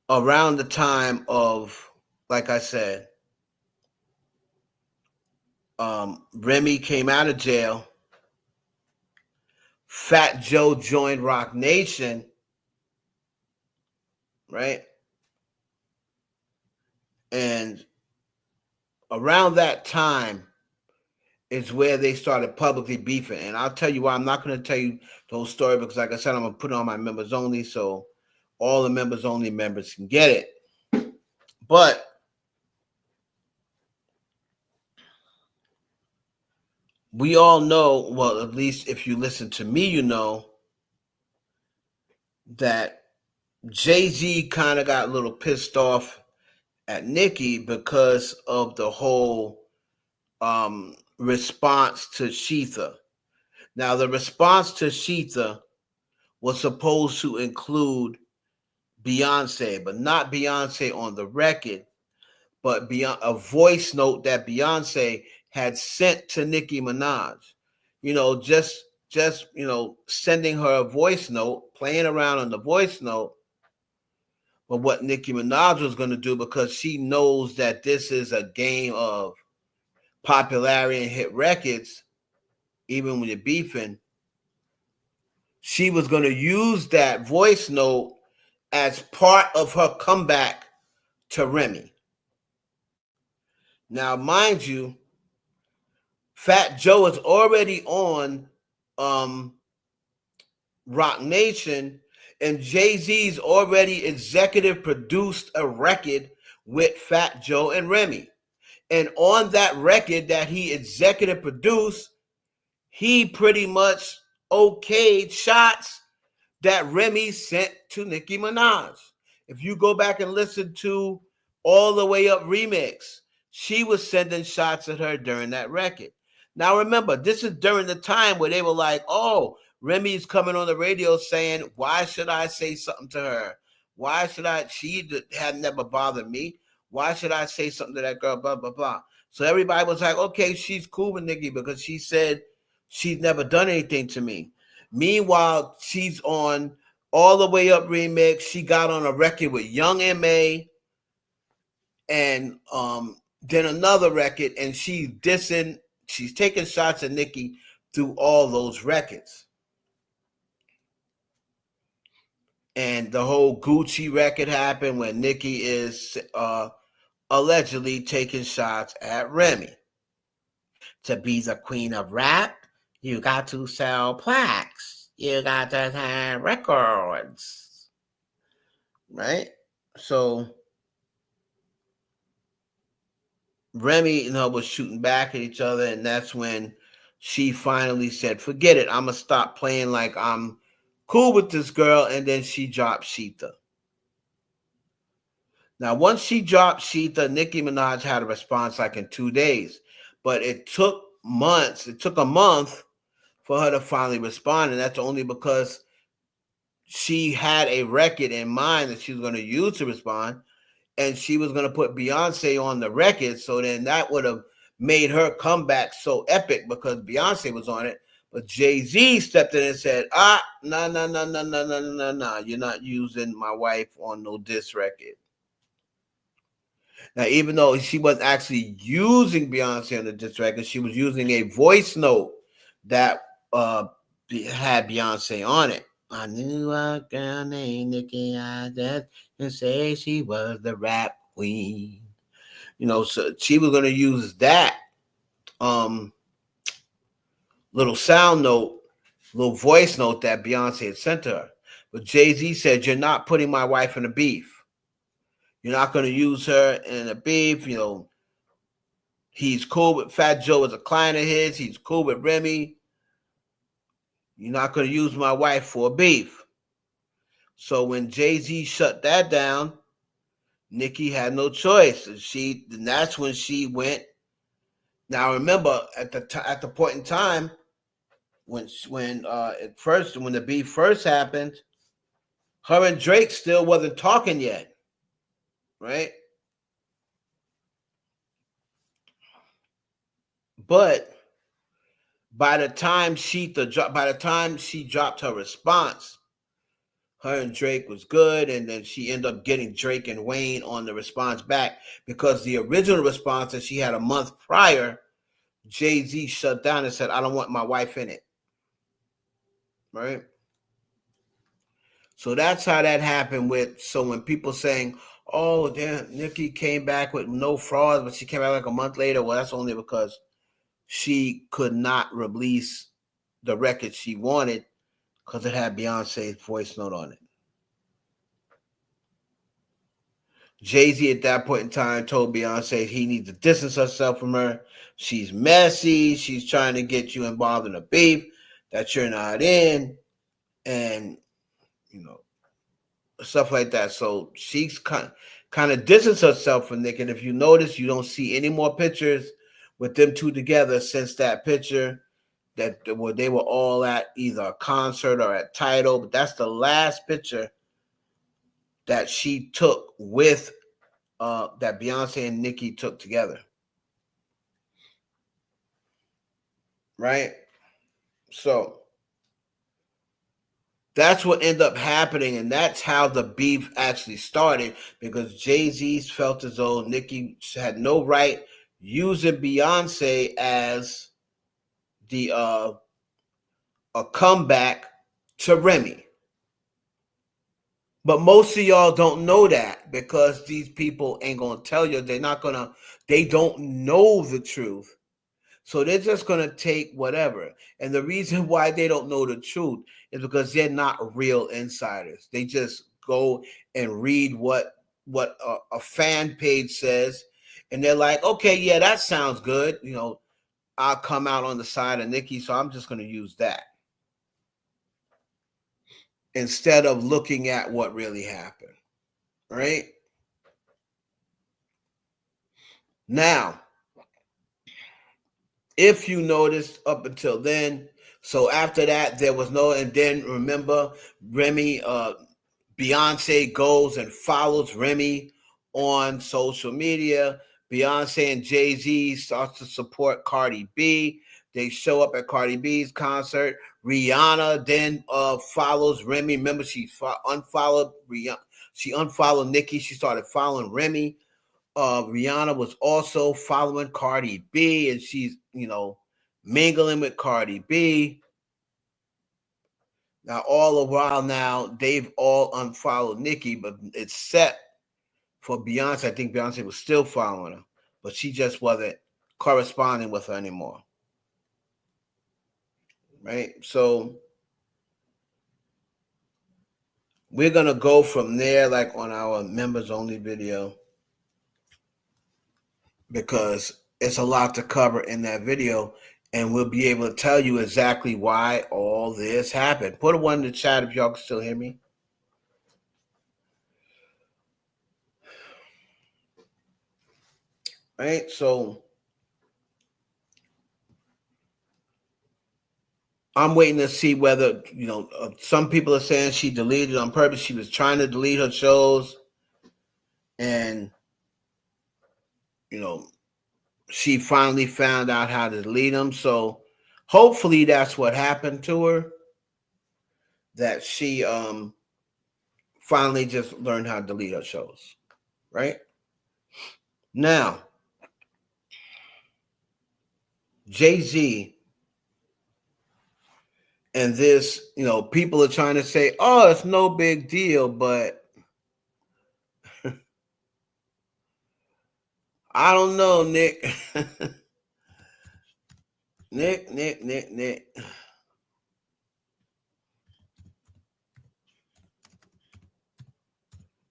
around the time of, like I said, Remy came out of jail. Fat Joe joined Rock Nation, right? And around that time is where they started publicly beefing. And I'll tell you why. I'm not going to tell you the whole story because, like I said, I'm going to put it on my members only so all the members only members can get it. But we all know, well, at least if you listen to me, you know that Jay-Z kind of got a little pissed off at Nicki because of the whole response to Sheetha. Now, the response to Sheetha was supposed to include Beyonce, but not Beyonce on the record, but a voice note that Beyonce had sent to Nicki Minaj. Just sending her a voice note, playing around on the voice note. But what Nicki Minaj was going to do, because she knows that this is a game of popularity and hit records, even when you're beefing, she was going to use that voice note as part of her comeback to Remy. Now, mind you, Fat Joe is already on Rock Nation, and Jay-Z's already executive produced a record with Fat Joe and Remy. And on that record that he executive produced, he pretty much okayed shots that Remy sent to Nicki Minaj. If you go back and listen to All the Way Up remix, she was sending shots at her during that record. Now remember, this is during the time where they were like, oh, Remy's coming on the radio saying, why should I say something to her? Why should I? She had never bothered me. Why should I say something to that girl? Blah, blah, blah. So everybody was like, okay, she's cool with Nicki because she said she's never done anything to me. Meanwhile, she's on All the Way Up remix. She got on a record with Young M.A. and then another record, and she's taking shots at Nicki through all those records. And the whole Gucci record happened when Nicki is allegedly taking shots at Remy. To be the queen of rap, you got to sell plaques. You got to have records. Right? So Remy was shooting back at each other, and that's when she finally said, forget it, I'm going to stop playing like I'm cool with this girl, and then she dropped Sheetha. Now, once she dropped Sheetha, Nicki Minaj had a response like in 2 days, but it took months. It took a month for her to finally respond, and that's only because she had a record in mind that she was going to use to respond, and she was going to put Beyonce on the record, so then that would have made her comeback so epic because Beyonce was on it. But Jay-Z stepped in and said, no. You're not using my wife on no diss record. Now, even though she wasn't actually using Beyonce on the diss record, she was using a voice note that had Beyonce on it. I knew a girl named Nicki Minaj and say she was the rap queen. You know, so she was going to use that little sound note, little voice note that Beyonce had sent to her. But Jay-Z said, you're not putting my wife in a beef. You're not going to use her in a beef. You know, he's cool with Fat Joe as a client of his. He's cool with Remy. You're not going to use my wife for a beef. So when Jay-Z shut that down, Nicki had no choice. And that's when she went. Now remember, at the point in time when the beef first happened, her and Drake still wasn't talking yet, right? But by the time she dropped her response, her and Drake was good, and then she ended up getting Drake and Wayne on the response back, because the original response that she had a month prior, Jay-Z shut down and said, I don't want my wife in it. Right? So that's how that happened so when people saying, oh, damn, Nicki came back with no fraud, but she came back like a month later, well, that's only because she could not release the record she wanted because it had Beyonce's voice note on it. Jay-Z at that point in time told Beyonce he needs to distance herself from her. She's messy. She's trying to get you involved in a beef that you're not in, and stuff like that. So she's kind of distanced herself from Nick. And if you notice, you don't see any more pictures with them two together since that picture where they were all at either a concert or at Tidal. But that's the last picture that she took with that Beyonce and Nicki took together. Right? So that's what ended up happening, and that's how the beef actually started, because Jay-Z felt as though Nicki had no right using Beyonce as a comeback to Remy. But most of y'all don't know that, because these people ain't gonna tell you. They don't know the truth. So they're just going to take whatever. And the reason why they don't know the truth is because they're not real insiders. They just go and read what a fan page says, and they're like, okay, yeah, that sounds good. I'll come out on the side of Nicki, so I'm just going to use that, instead of looking at what really happened, right? Now, if you noticed up until then, so after that, there was no, and then remember, Remy, Beyonce goes and follows Remy on social media. Beyonce and Jay-Z starts to support Cardi B. They show up at Cardi B's concert. Rihanna then follows Remy. Remember, she unfollowed Rihanna. She unfollowed Nicki. She started following Remy. Rihanna was also following Cardi B, and she's, mingling with Cardi B. Now, all the while now, they've all unfollowed Nicki, but it's set for Beyonce. I think Beyonce was still following her, but she just wasn't corresponding with her anymore. Right? So we're going to go from there, like on our members only video, because it's a lot to cover in that video, and we'll be able to tell you exactly why all this happened. Put a one in the chat if y'all can still hear me. Right? So I'm waiting to see whether, some people are saying she deleted on purpose. She was trying to delete her shows, and, she finally found out how to delete them. So Hopefully that's what happened to her. That she finally just learned how to delete her shows. Right? Now, Jay-Z and this, people are trying to say, oh, it's no big deal, but I don't know, Nick. Nick.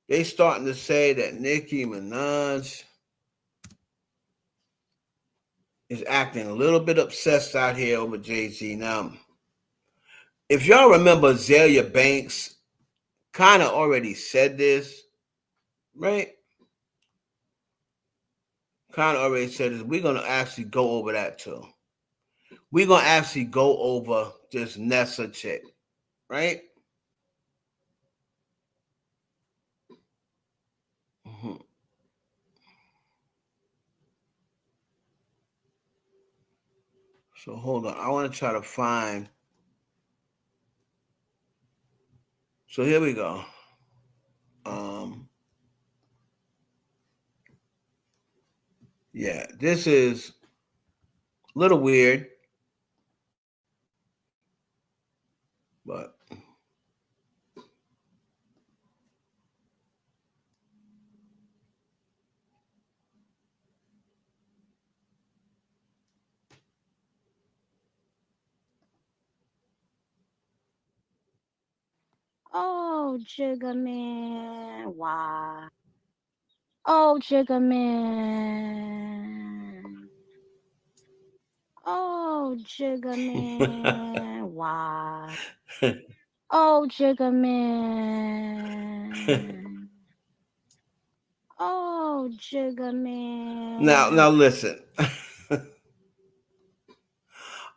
They starting to say that Nicki Minaj is acting a little bit obsessed out here over Jay-Z. Now, if y'all remember, Azalea Banks kind of already said this, right? Kind of already said this. We're going to actually go over that too. We're going to actually go over this Nessa chick, right? Mm-hmm. So hold on. I want to try to find. So here we go. Yeah, this is a little weird, but Oh, Jigga Man, why? Oh, Jigga Man. Oh, Jigga Man, why? Oh, Jigga Man. Oh, Jigga Man. now listen.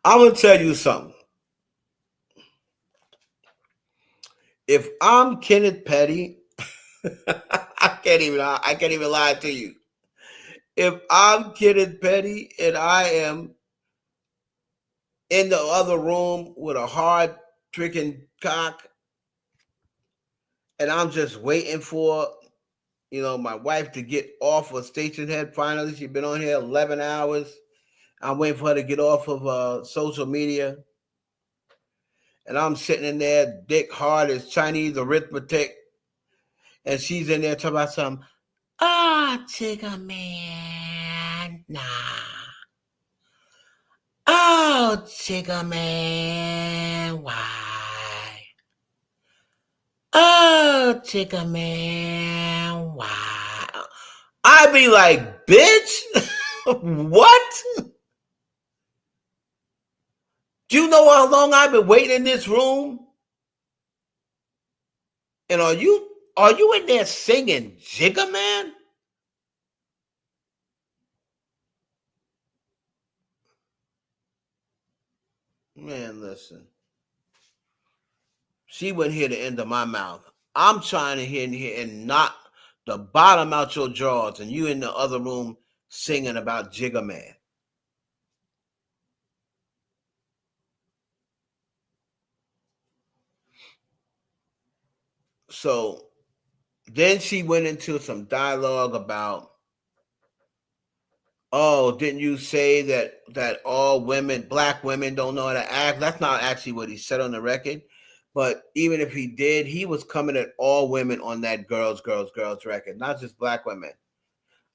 I'm gonna tell you something. If I'm Kenneth Petty, I can't even lie to you. If I'm Kenneth Petty and I am in the other room with a hard freaking cock, and I'm just waiting for my wife to get off of Station Head. Finally, she's been on here 11 hours. I'm waiting for her to get off of social media. And I'm sitting in there, dick hard as Chinese arithmetic. And she's in there talking about something. Jigga Man, nah. Oh, Jigga Man, why? Oh, Jigga Man, why? I'd be like, bitch, what? Do you know how long I've been waiting in this room? And are you in there singing Jigga Man? Man, listen. She wouldn't hear the end of my mouth. I'm trying to hear in here and knock the bottom out your jaws, and you in the other room singing about Jigga Man. So then she went into some dialogue about, oh, didn't you say that all women, black women, don't know how to act? That's not actually what he said on the record. But even if he did, he was coming at all women on that girls record, not just black women.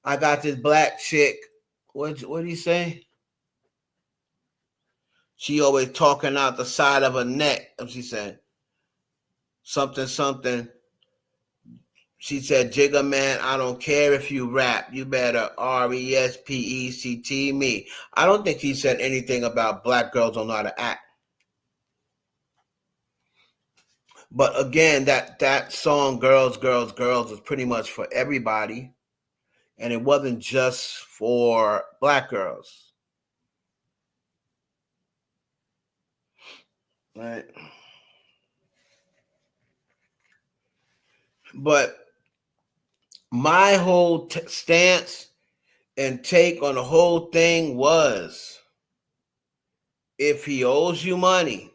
I got this black chick. What did he say? She always talking out the side of her neck. She said something. She said, Jigga Man, I don't care if you rap. You better respect me. I don't think he said anything about black girls don't know how to act. But again, that song, Girls is pretty much for everybody. And it wasn't just for black girls. Right? But my whole stance and take on the whole thing was if he owes you money,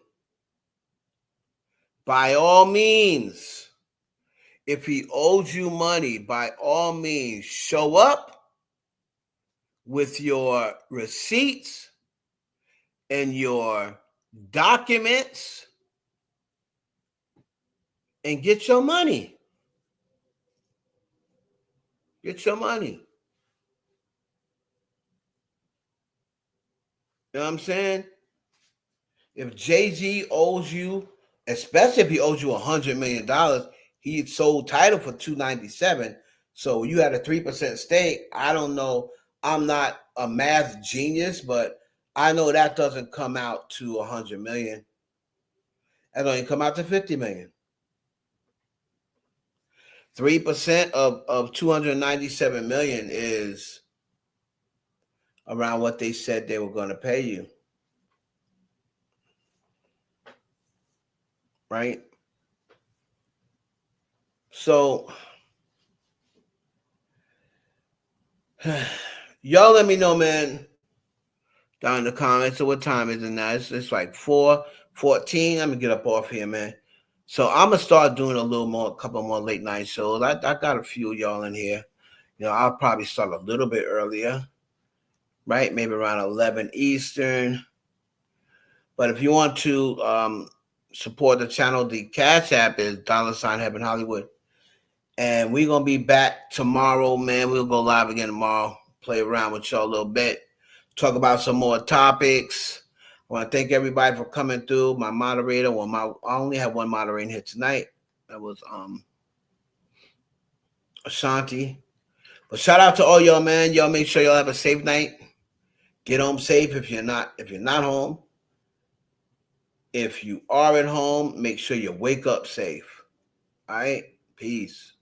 by all means, if he owes you money, by all means, show up with your receipts and your documents and get your money. Get your money. You know what I'm saying? If Jay-Z owes you, especially if he owes you $100 million, he sold title for $297. So you had a 3% stake. I don't know. I'm not a math genius, but I know that doesn't come out to $100 million. That only come out to $50 million. 3% of $297 million is around what they said they were going to pay you. Right? So y'all let me know, man, down in the comments. So what time is it now? It's like 4:14. I'm gonna get up off here, man. So I'm gonna start doing a couple more late night shows. I got a few of y'all in here. You know, I'll probably start a little bit earlier, right? Maybe around 11 Eastern. But if you want to support the channel, the Cash App is $Heaven Hollywood. And we're gonna be back tomorrow, man. We'll go live again tomorrow. Play around with y'all a little bit. Talk about some more topics. I want to thank everybody for coming through. My moderator, I only have one moderator here tonight. That was Ashanti. But shout out to all y'all, man. Y'all make sure y'all have a safe night. Get home safe if you're not home. If you are at home, make sure you wake up safe. All right? Peace.